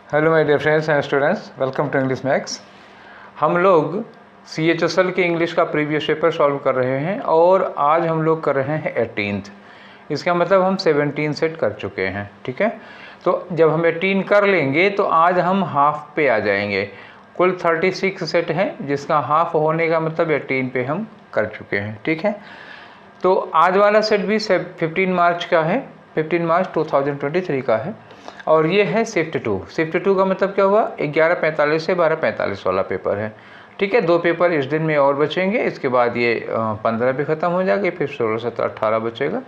Hello my dear friends and students, welcome to English Max. हम लोग CHSL के English का प्रीवियस पेपर सॉल्व कर रहे हैं और आज हम लोग कर रहे हैं 18th। इसका मतलब हम 17 सेट कर चुके हैं। ठीक है, तो जब हम 18 कर लेंगे तो आज हम हाफ पे आ जाएंगे। कुल 36 सेट हैं जिसका हाफ होने का मतलब 18 पे हम कर चुके हैं। ठीक है, तो आज वाला सेट भी 15 मार्च का है, 15 मार्च 2023 का है और ये है शिफ्ट 2। शिफ्ट 2 का मतलब क्या हुआ, 11:45 से 12:45 वाला पेपर है। ठीक है, 2 पेपर इस दिन में और बचेंगे, इसके बाद ये 15 भी ख़त्म हो जाएगा, फिर 16, 17, 18 बचेगा।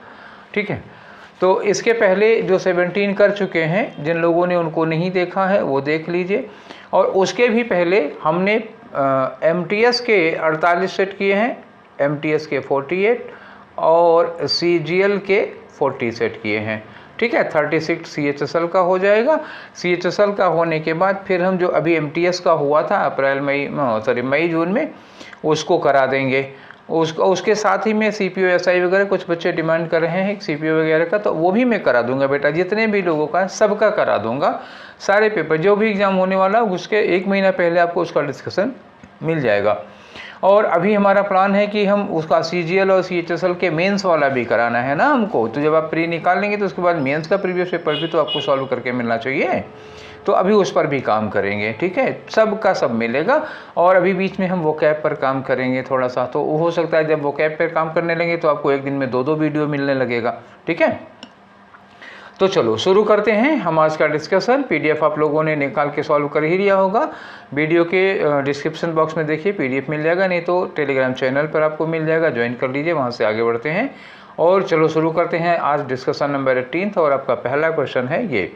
ठीक है, तो इसके पहले जो 17 कर चुके हैं, जिन लोगों ने उनको नहीं देखा है वो देख लीजिए। और उसके भी पहले हमने MTS के 48 सेट किए हैं, MTS के 48 और CGL के 40 सेट किए हैं। ठीक है, 36 CHSL का हो जाएगा। CHSL का होने के बाद फिर हम जो अभी MTS का हुआ था मई जून में, उसको करा देंगे। उसके साथ ही में CPO SI वगैरह कुछ बच्चे डिमांड कर रहे हैं CPO वगैरह का, तो वो भी मैं करा दूंगा बेटा। जितने भी लोगों का सबका करा दूंगा, सारे पेपर जो भी एग्ज़ाम होने वाला उसके 1 महीना पहले आपको उसका डिस्कशन मिल जाएगा। और अभी हमारा प्लान है कि हम उसका CGL और CHSL के मेंस वाला भी कराना है ना हमको। तो जब आप प्री निकाल लेंगे तो उसके बाद मेंस का प्रीवियस पेपर भी तो आपको सॉल्व करके मिलना चाहिए, तो अभी उस पर भी काम करेंगे। ठीक है, सब का सब मिलेगा। और अभी बीच में हम वोकैब पर काम करेंगे थोड़ा सा, तो हो सकता है जब वोकैब पर काम करने लगे तो आपको एक दिन में 2-2 वीडियो मिलने लगेगा। ठीक है, तो चलो शुरू करते हैं हम आज का डिस्कशन। PDF आप लोगों ने निकाल के सॉल्व कर ही लिया होगा। वीडियो के डिस्क्रिप्शन बॉक्स में देखिए PDF मिल जाएगा, नहीं तो टेलीग्राम चैनल पर आपको मिल जाएगा, ज्वाइन कर लीजिए, वहाँ से आगे बढ़ते हैं। और चलो शुरू करते हैं आज डिस्कशन नंबर 18 और आपका पहला क्वेश्चन है ये।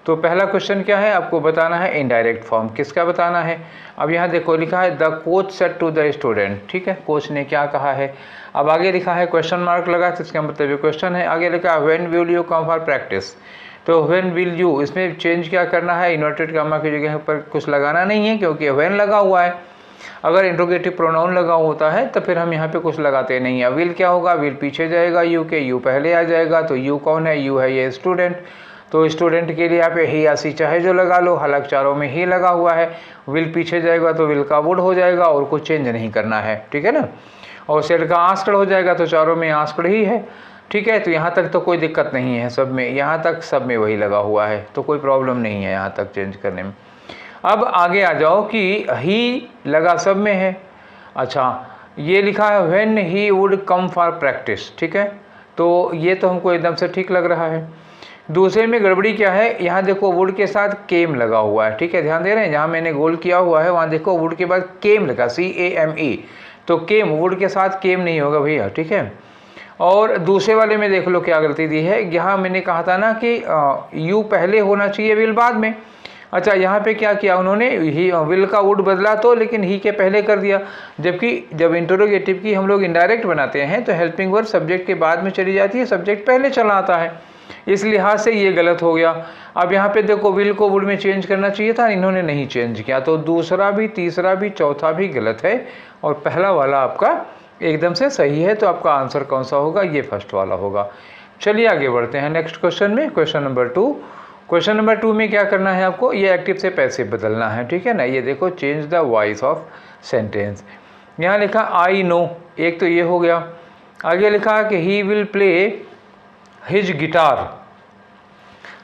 तो पहला क्वेश्चन क्या है, आपको बताना है इनडायरेक्ट फॉर्म। किसका बताना है? अब यहाँ देखो लिखा है the coach said to the student. ठीक है, कोच ने क्या कहा है। अब आगे लिखा है क्वेश्चन मार्क लगा, तो इसका मतलब ये क्वेश्चन है। आगे लिखा है when will you come for practice. तो व्हेन विल यू, इसमें चेंज क्या करना है, इन्वर्टेड कॉमा की जगह पर कुछ लगाना नहीं है क्योंकि व्हेन लगा हुआ है। अगर इंट्रोगेटिव प्रोनाउन लगा होता है तो फिर हम यहाँ पे कुछ लगाते नहीं है। विल क्या होगा, विल पीछे जाएगा यू के, यू पहले आ जाएगा। तो यू कौन है, यू है ये स्टूडेंट। तो स्टूडेंट के लिए यहाँ पे ही या सी चाहे जो लगा लो, हालांकि चारों में ही लगा हुआ है। विल पीछे जाएगा तो विल का वुड हो जाएगा और कुछ चेंज नहीं करना है। ठीक है ना, और सेड का आस्क्ड हो जाएगा तो चारों में आस्क्ड ही है। ठीक है, तो यहाँ तक तो कोई दिक्कत नहीं है, सब में यहाँ तक सब में वही लगा हुआ है, तो कोई प्रॉब्लम नहीं है यहाँ तक चेंज करने में। अब आगे आ जाओ कि ही लगा सब में है। अच्छा, ये लिखा है when he would come for practice. ठीक है, तो ये तो हमको एकदम से ठीक लग रहा है। दूसरे में गड़बड़ी क्या है, यहाँ देखो वुड के साथ केम लगा हुआ है। ठीक है, ध्यान दे रहे हैं, जहाँ मैंने गोल किया हुआ है वहाँ देखो वुड के बाद केम लगा, CAME। तो केम, वुड के साथ केम नहीं होगा भैया। ठीक है, और दूसरे वाले में देख लो क्या गलती दी है। यहाँ मैंने कहा था ना कि यू पहले होना चाहिए, विल बाद में। अच्छा, यहाँ पे क्या किया उन्होंने, ही विल का वुड बदला तो, लेकिन ही के पहले कर दिया। जबकि जब इंटरोगेटिव की हम लोग इनडायरेक्ट बनाते हैं तो हेल्पिंग वर्ब सब्जेक्ट के बाद में चली जाती है, सब्जेक्ट पहले चला आता है। इस लिहाज से ये गलत हो गया। अब यहाँ पे देखो विल को वुड में चेंज करना चाहिए था, इन्होंने नहीं चेंज किया, तो दूसरा भी, तीसरा भी, चौथा भी गलत है और पहला वाला आपका एकदम से सही है। तो आपका आंसर कौन सा होगा, ये फर्स्ट वाला होगा। चलिए आगे बढ़ते हैं नेक्स्ट क्वेश्चन में, क्वेश्चन नंबर 2। क्वेश्चन नंबर 2 में क्या करना है आपको, ये एक्टिव से पैसिव बदलना है। ठीक है ना, ये देखो change the voice of sentence. यहाँ लिखा आई नो, एक तो ये हो गया। आगे लिखा कि he will play his guitar.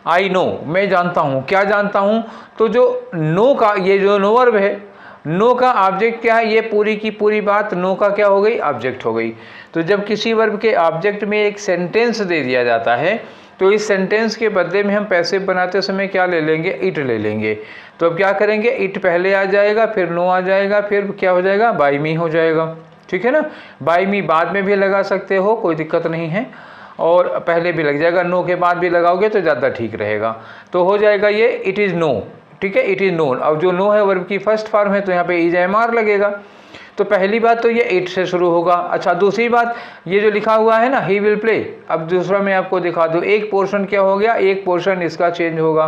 I know, मैं जानता हूँ, क्या जानता हूँ, तो जो नो का, ये जो नो वर्ब है, नो का ऑब्जेक्ट क्या है, ये पूरी की पूरी बात नो का क्या हो गई, ऑब्जेक्ट हो गई। तो जब किसी वर्ब के ऑब्जेक्ट में एक सेंटेंस दे दिया जाता है तो इस सेंटेंस के बदले में हम पैसिव बनाते समय क्या ले लेंगे, इट ले लेंगे। तो अब क्या करेंगे, इट पहले आ जाएगा, फिर नो आ जाएगा, फिर क्या हो जाएगा, बाय मी हो जाएगा। ठीक है ना, बाय मी बाद में भी लगा सकते हो, कोई दिक्कत नहीं है, और पहले भी लग जाएगा, नो के बाद भी लगाओगे तो ज़्यादा ठीक रहेगा। तो हो जाएगा ये इट इज़ नो। ठीक है, इट इज़ नोन। अब जो नो है वर्ब की फर्स्ट फॉर्म है तो यहाँ पे इज MR लगेगा। तो पहली बात तो ये इट से शुरू होगा। अच्छा, दूसरी बात, ये जो लिखा हुआ है ना ही विल प्ले, अब दूसरा मैं आपको दिखा दूँ, एक पोर्शन क्या हो गया, एक पोर्शन इसका चेंज होगा।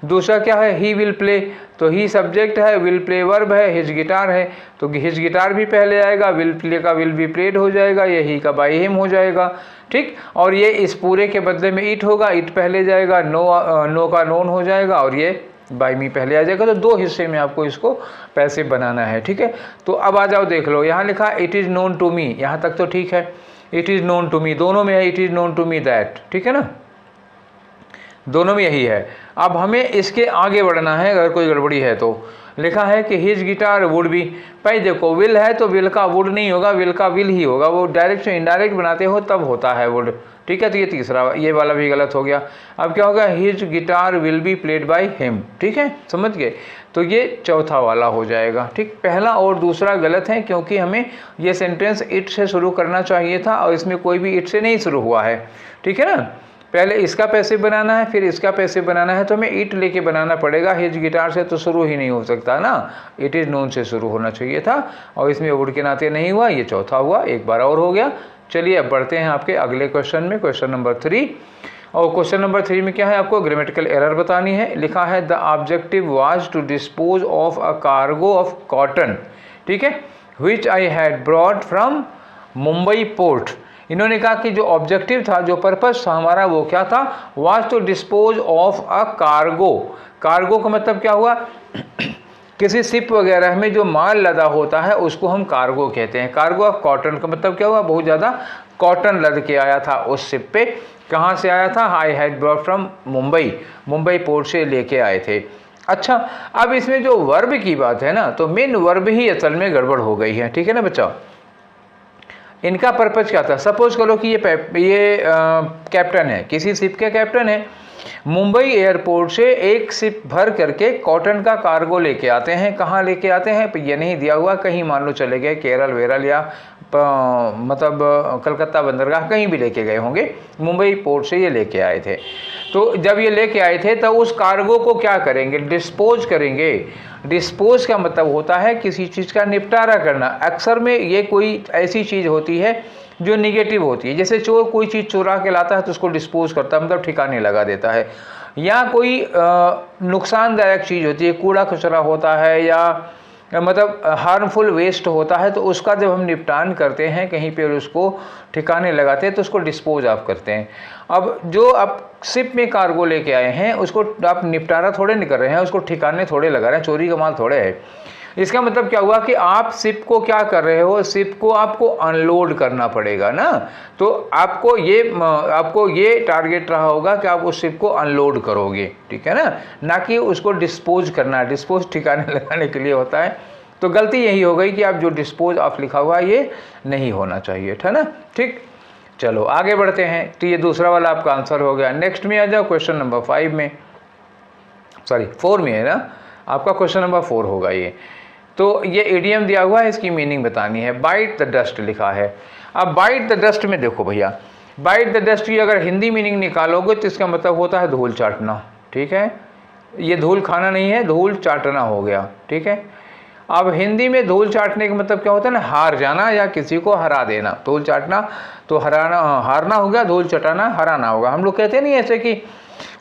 दूसरा क्या है, ही विल प्ले, तो ही सब्जेक्ट है, विल प्ले वर्ब है, हिज गिटार है, तो हिज गिटार भी पहले आएगा, विल प्ले का विल बी प्लेड हो जाएगा, ये ही का बाय हिम हो जाएगा। ठीक, और ये इस पूरे के बदले में इट होगा, इट पहले जाएगा, नो का नोन हो जाएगा और ये बाय मी पहले आ जाएगा। तो 2 हिस्से में आपको इसको पैसे बनाना है, ठीक है। तो अब आ जाओ देख लो, यहाँ लिखा it is known to me, यहाँ तक तो ठीक है। It is known to me, दोनों में है it is known to me that, ठीक है ना, दोनों में यही है। अब हमें इसके आगे बढ़ना है, अगर कोई गड़बड़ी है तो। लिखा है कि हिज गिटार वुड बी, भाई देखो विल है तो विल का वुड नहीं होगा, विल का विल ही होगा, वो डायरेक्ट से इनडायरेक्ट बनाते हो तब होता है वुड, ठीक है। तो ये तीसरा, ये वाला भी गलत हो गया। अब क्या होगा, his guitar will be played by him, ठीक है, समझ गए। तो ये चौथा वाला हो जाएगा, ठीक। पहला और दूसरा गलत है क्योंकि हमें ये सेंटेंस इट से शुरू करना चाहिए था और इसमें कोई भी इट से नहीं शुरू हुआ है, ठीक है ना। पहले इसका पैसे बनाना है, फिर इसका पैसे बनाना है, तो हमें इट लेके बनाना पड़ेगा। हिज गिटार से तो शुरू ही नहीं हो सकता ना, इट इज़ नोन से शुरू होना चाहिए था और इसमें वुड के नाते नहीं हुआ, ये चौथा हुआ, एक बार और हो गया। चलिए अब बढ़ते हैं आपके अगले क्वेश्चन में, क्वेश्चन नंबर 3। और क्वेश्चन नंबर 3 में क्या है, आपको ग्रामेटिकल एरर बतानी है। लिखा है the objective was to dispose of a cargo of cotton, ठीक है, which I had brought from Mumbai port. इन्होंने कहा कि जो ऑब्जेक्टिव था, जो पर्पस था हमारा, वो क्या था, was to dispose of a cargo. Cargo का मतलब क्या हुआ, किसी शिप वगैरह में जो माल लदा होता है उसको हम कार्गो कहते हैं। कार्गो ऑफ कॉटन का मतलब क्या हुआ, बहुत ज़्यादा कॉटन लद के आया था उस शिप पे। कहाँ से आया था, आई had brought from Mumbai, Mumbai port से लेके आए थे। अच्छा, अब इसमें जो वर्ब की बात है ना, तो मेन वर्ब ही असल में गड़बड़ हो गई है, ठीक है ना बच्चा। इनका पर्पज क्या था, सपोज करो कि ये कैप्टन है, किसी शिप के कैप्टन है, मुंबई एयरपोर्ट से एक शिप भर करके कॉटन का कार्गो लेके आते हैं। कहाँ लेके आते हैं ये नहीं दिया हुआ, कहीं मान लो चले गए केरल वेरल या मतलब कलकत्ता बंदरगाह, कहीं भी लेके गए होंगे, मुंबई पोर्ट से ये लेके आए थे। तो जब ये लेके आए थे तो उस कार्गो को क्या करेंगे, डिस्पोज करेंगे। डिस्पोज का मतलब होता है किसी चीज़ का निपटारा करना। अक्सर में ये कोई ऐसी चीज़ होती है जो निगेटिव होती है, जैसे चोर कोई चीज़ चुरा के लाता है तो उसको डिस्पोज करता है, मतलब ठिकाने लगा देता है। या कोई नुकसानदायक चीज़ होती है, कूड़ा कचरा होता है या मतलब हार्मफुल वेस्ट होता है, तो उसका जब हम निपटान करते हैं कहीं पर, उसको ठिकाने लगाते हैं तो उसको डिस्पोज ऑफ करते हैं। अब जो आप शिप में कार्गो लेके आए हैं उसको आप निपटारा थोड़े नहीं कर रहे हैं, उसको ठिकाने थोड़े लगा रहे हैं, चोरी का माल थोड़े है। इसका मतलब क्या हुआ कि आप शिप को क्या कर रहे हो, शिप को आपको अनलोड करना पड़ेगा ना। तो आपको ये टारगेट रहा होगा कि आप उस शिप को अनलोड करोगे, ठीक है ना कि उसको डिस्पोज करना। डिस्पोज ठिकाने लगाने के लिए होता है। तो गलती यही हो गई कि आप जो डिस्पोज ऑफ लिखा हुआ ये नहीं होना चाहिए था ना, ठीक। चलो आगे बढ़ते हैं। तो ये दूसरा वाला आपका आंसर हो गया। नेक्स्ट में आ जाओ क्वेश्चन नंबर 5 में, सॉरी 4 में है ना, आपका क्वेश्चन नंबर 4 होगा ये। तो ये इडियम दिया हुआ है, इसकी मीनिंग बतानी है। बाइट द डस्ट लिखा है। अब बाइट द डस्ट में देखो भैया, बाइट द डस्ट की अगर हिंदी मीनिंग निकालोगे तो इसका मतलब होता है धूल चाटना, ठीक है। ये धूल खाना नहीं है, धूल चाटना हो गया, ठीक है। अब हिंदी में धूल चाटने का मतलब क्या होता है ना, हार जाना या किसी को हरा देना। धूल चाटना तो हारना हो गया, धूल चटाना हराना होगा। हम लोग कहते नहीं ऐसे कि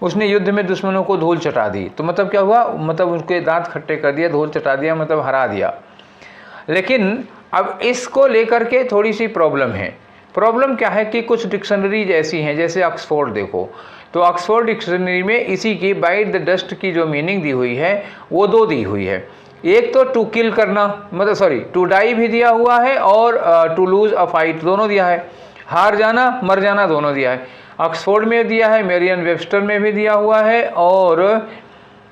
उसने युद्ध में दुश्मनों को धूल चटा दी, तो मतलब क्या हुआ, मतलब उसके दांत खट्टे कर दिया, धूल चटा दिया, मतलब हरा दिया। लेकिन अब इसको लेकर के थोड़ी सी प्रॉब्लम है। प्रॉब्लम क्या है कि कुछ डिक्शनरीज ऐसी हैं, जैसे ऑक्सफोर्ड देखो, तो ऑक्सफोर्ड डिक्शनरी में इसी की बाइट द डस्ट की जो मीनिंग दी हुई है वो 2 दी हुई है। एक तो टू किल करना, मतलब सॉरी टू डाई भी दिया हुआ है और टू लूज अ फाइट दोनों दिया है। हार जाना मर जाना दोनों दिया है। ऑक्सफोर्ड में दिया है, मेरियन वेबस्टर में भी दिया हुआ है और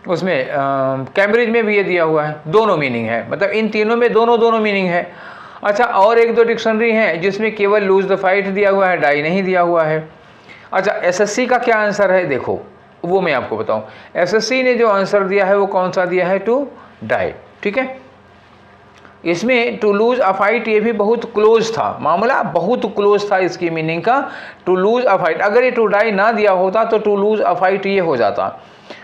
उसमें कैम्ब्रिज में भी ये दिया हुआ है। दोनों मीनिंग है, मतलब इन तीनों में दोनों मीनिंग है। अच्छा, और 1-2 डिक्शनरी हैं जिसमें केवल लूज द फाइट दिया हुआ है, डाई नहीं दिया हुआ है। अच्छा, एसएससी का क्या आंसर है देखो, वो मैं आपको बताऊं। एसएससी ने जो आंसर दिया है वो कौन सा दिया है, टू डाई, ठीक है। इसमें टू लूज अ फाइट ये भी बहुत क्लोज था, मामला बहुत क्लोज था इसकी मीनिंग का, टू लूज अ फाइट। अगर ये टू डाई ना दिया होता तो टू लूज अ फाइट ये हो जाता।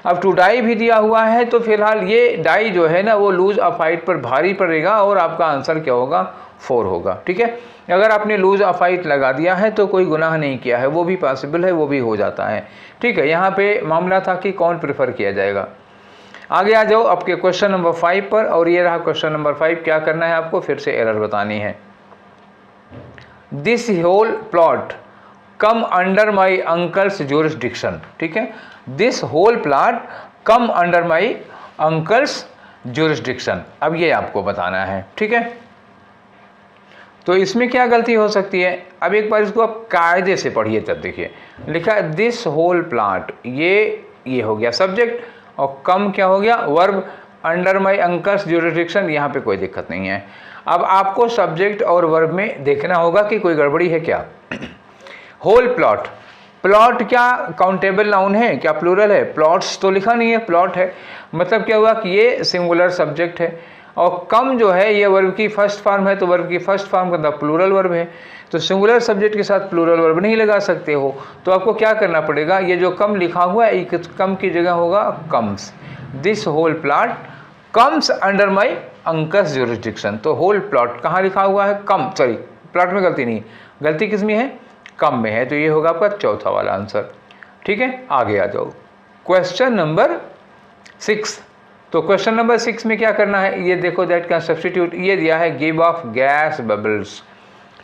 अब टू डाई भी दिया हुआ है तो फिलहाल ये डाई जो है ना वो लूज अ फाइट पर भारी पड़ेगा और आपका आंसर क्या होगा, 4 होगा, ठीक है। अगर आपने लूज अ फाइट लगा दिया है तो कोई गुनाह नहीं किया है, वो भी पॉसिबल है, वो भी हो जाता है, ठीक है। यहाँ पे मामला था कि कौन प्रेफर किया जाएगा। आगे आ जाओ आपके क्वेश्चन नंबर 5 पर, और ये रहा क्वेश्चन नंबर 5। क्या करना है आपको, फिर से एरर बतानी है। This whole plot come under my uncle's jurisdiction, ठीक है। This whole plot come under my uncle's jurisdiction. अब ये आपको बताना है, ठीक है। तो इसमें क्या गलती हो सकती है, अब एक बार इसको आप कायदे से पढ़िए, तब देखिए लिखा है दिस होल प्लांट, ये हो गया सब्जेक्ट, और कम क्या हो गया, verb, under my uncle's jurisdiction, यहाँ पे कोई दिक्कत नहीं है। अब आपको सब्जेक्ट और वर्ब में देखना होगा कि कोई गड़बड़ी है क्या। होल प्लॉट, प्लॉट क्या काउंटेबल नाउन है, क्या प्लूरल है, प्लॉट्स तो लिखा नहीं है, प्लॉट है, मतलब क्या हुआ कि ये सिंगुलर सब्जेक्ट है, और कम जो है ये वर्ब की फर्स्ट फॉर्म है, तो वर्ब की फर्स्ट फॉर्म का मतलब प्लूरल वर्ब है, तो सिंगुलर सब्जेक्ट के साथ प्लूरल वर्ब नहीं लगा सकते हो, तो आपको क्या करना पड़ेगा, ये जो कम लिखा हुआ है एक कम की जगह होगा comes. This whole plot comes under my uncle's jurisdiction. तो होल प्लॉट कहाँ लिखा हुआ है, कम, सॉरी प्लॉट में गलती नहीं, गलती किस में है, कम में है, तो ये होगा आपका चौथा वाला आंसर, ठीक है। आगे आ जाओ, क्वेश्चन नंबर 6। तो क्वेश्चन नंबर 6 में क्या करना है, ये देखो दैट कैन सब्स्टिट्यूट, ये दिया है गिव ऑफ गैस बबल्स,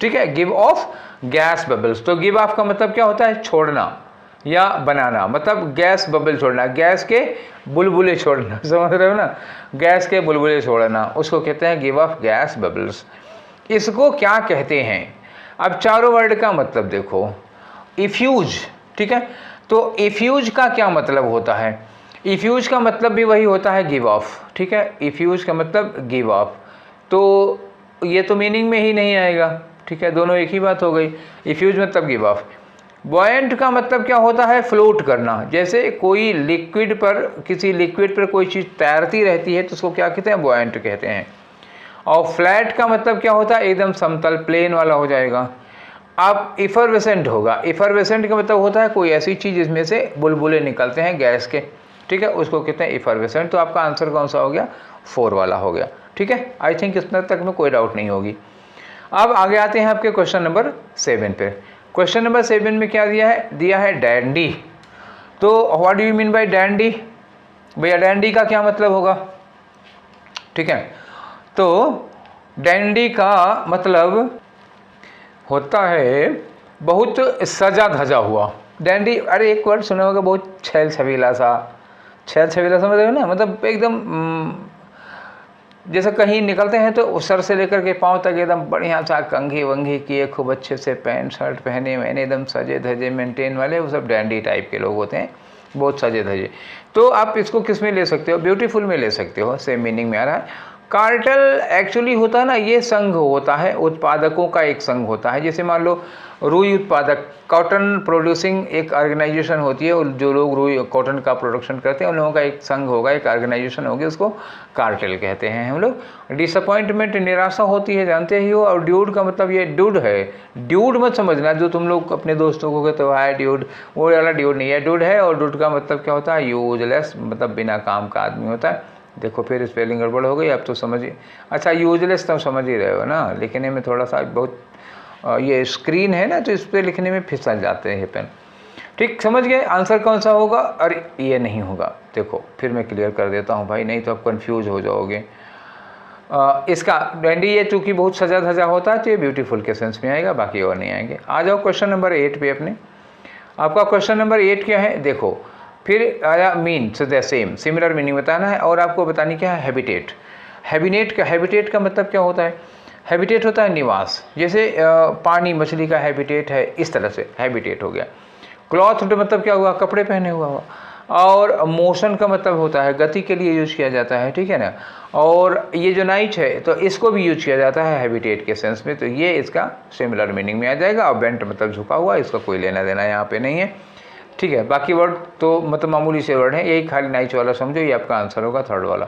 ठीक है, गिव ऑफ गैस बबल्स। तो गिव ऑफ का मतलब क्या होता है, छोड़ना या बनाना, मतलब गैस बबल छोड़ना, गैस के बुलबुले छोड़ना, समझ रहे हो ना, गैस के बुलबुले छोड़ना, उसको कहते हैं गिव ऑफ गैस बबल्स। इसको क्या कहते हैं, अब चारों वर्ड का मतलब देखो, इफ्यूज, ठीक है, तो इफ्यूज का क्या मतलब होता है, इफ्यूज का मतलब भी वही होता है गिव ऑफ, ठीक है, इफ्यूज का मतलब गिव ऑफ, तो ये तो मीनिंग में ही नहीं आएगा, ठीक है, दोनों एक ही बात हो गई, इफ्यूज मतलब गिव ऑफ। बॉयंट का मतलब क्या होता है, फ्लोट करना, जैसे कोई लिक्विड पर, किसी लिक्विड पर कोई चीज़ तैरती रहती है तो उसको क्या कहते हैं, बॉयंट कहते हैं। और फ्लैट का मतलब क्या होता है, एकदम समतल प्लेन वाला हो जाएगा। अब इफरवेसेंट होगा, इफरवेसेंट का मतलब होता है कोई ऐसी चीज़ जिसमें से बुलबुले निकलते हैं गैस के, ठीक है, उसको कहते हैं इफरवेसेंट। तो आपका आंसर कौन सा हो गया, 4 वाला हो गया, ठीक है। आई थिंक इतना तक में कोई डाउट नहीं होगी। अब आगे आते हैं आपके क्वेश्चन नंबर 7 पे। क्वेश्चन नंबर 7 में क्या दिया है डैंडी। तो what do you mean by dandy, भैया डैंडी का क्या मतलब होगा, ठीक है। तो डैंडी का मतलब होता है बहुत सजा धजा हुआ, डैंडी, अरे एक वर्ड सुना होगा, बहुत छैल छबीला सा, छैल छबीला समझ रहे हो ना, मतलब एकदम जैसे कहीं निकलते हैं तो सर से लेकर के पाँव तक एकदम बढ़िया सा कंघी वंघी किए, खूब अच्छे से पैंट शर्ट पहने मैंने, एकदम सजे धजे मेंटेन वाले, वो सब डैंडी टाइप के लोग होते हैं, बहुत सजे धजे। तो आप इसको किस में ले सकते हो, ब्यूटीफुल में ले सकते हो, सेम मीनिंग में आ रहा है। कार्टेल एक्चुअली होता है ना, ये संघ होता है, उत्पादकों का एक संघ होता है, जैसे मान लो रुई उत्पादक, कॉटन प्रोड्यूसिंग एक ऑर्गेनाइजेशन होती है, और जो लोग रुई कॉटन का प्रोडक्शन करते हैं उन लोगों का एक संघ होगा, एक ऑर्गेनाइजेशन होगी, उसको कार्टेल कहते हैं हम लोग। डिसअपॉइंटमेंट निराशा होती है, जानते ही हो। और ड्यूड का मतलब ये ड्यूड है, ड्यूड मत समझना जो तुम लोग अपने दोस्तों को कहते हो हाय ड्यूड, वो वाला ड्यूड नहीं है, ड्यूड है। और ड्यूड का मतलब क्या होता है, यूजलेस, मतलब बिना काम का आदमी होता है। देखो फिर स्पेलिंग गड़बड़ हो गई, अब तो समझिए, अच्छा यूजलेस तो समझ ही रहे हो ना, लिखने में थोड़ा सा बहुत ये स्क्रीन है ना, तो इस पर लिखने में फिसल जाते हैं पेन, ठीक, समझ गए। आंसर कौन सा होगा, अरे ये नहीं होगा, देखो फिर मैं क्लियर कर देता हूँ भाई, नहीं तो आप कंफ्यूज हो जाओगे। इसका डैंडी ये चूँकि बहुत सजा धजा होता है तो ये ब्यूटीफुल के सेंस में आएगा, बाकी और नहीं आएंगे। आ जाओ क्वेश्चन नंबर 8 पे अपने। आपका क्वेश्चन नंबर 8 क्या है, देखो फिर आया mean the same, similar meaning बताना है, और आपको बतानी क्या है, हैबिटेट। हैबिटेट का मतलब क्या होता है, हैबिटेट होता है निवास, जैसे पानी मछली का हैबिटेट है, इस तरह से हैबिटेट हो गया। क्लॉथ मतलब क्या हुआ, कपड़े पहने हुआ। और मोशन का मतलब होता है गति के लिए यूज किया जाता है, ठीक है ना। और ये जो नाइट है तो इसको भी यूज किया जाता है हैबिटेट के सेंस में, तो ये इसका सिमिलर मीनिंग में आ जाएगा। और बेंट मतलब झुका हुआ, इसका कोई लेना देना यहाँ पे नहीं है, ठीक है। बाकी वर्ड तो मतलब मामूली से वर्ड है, यही खाली नाइच वाला समझो, ये आपका आंसर होगा 3rd वाला।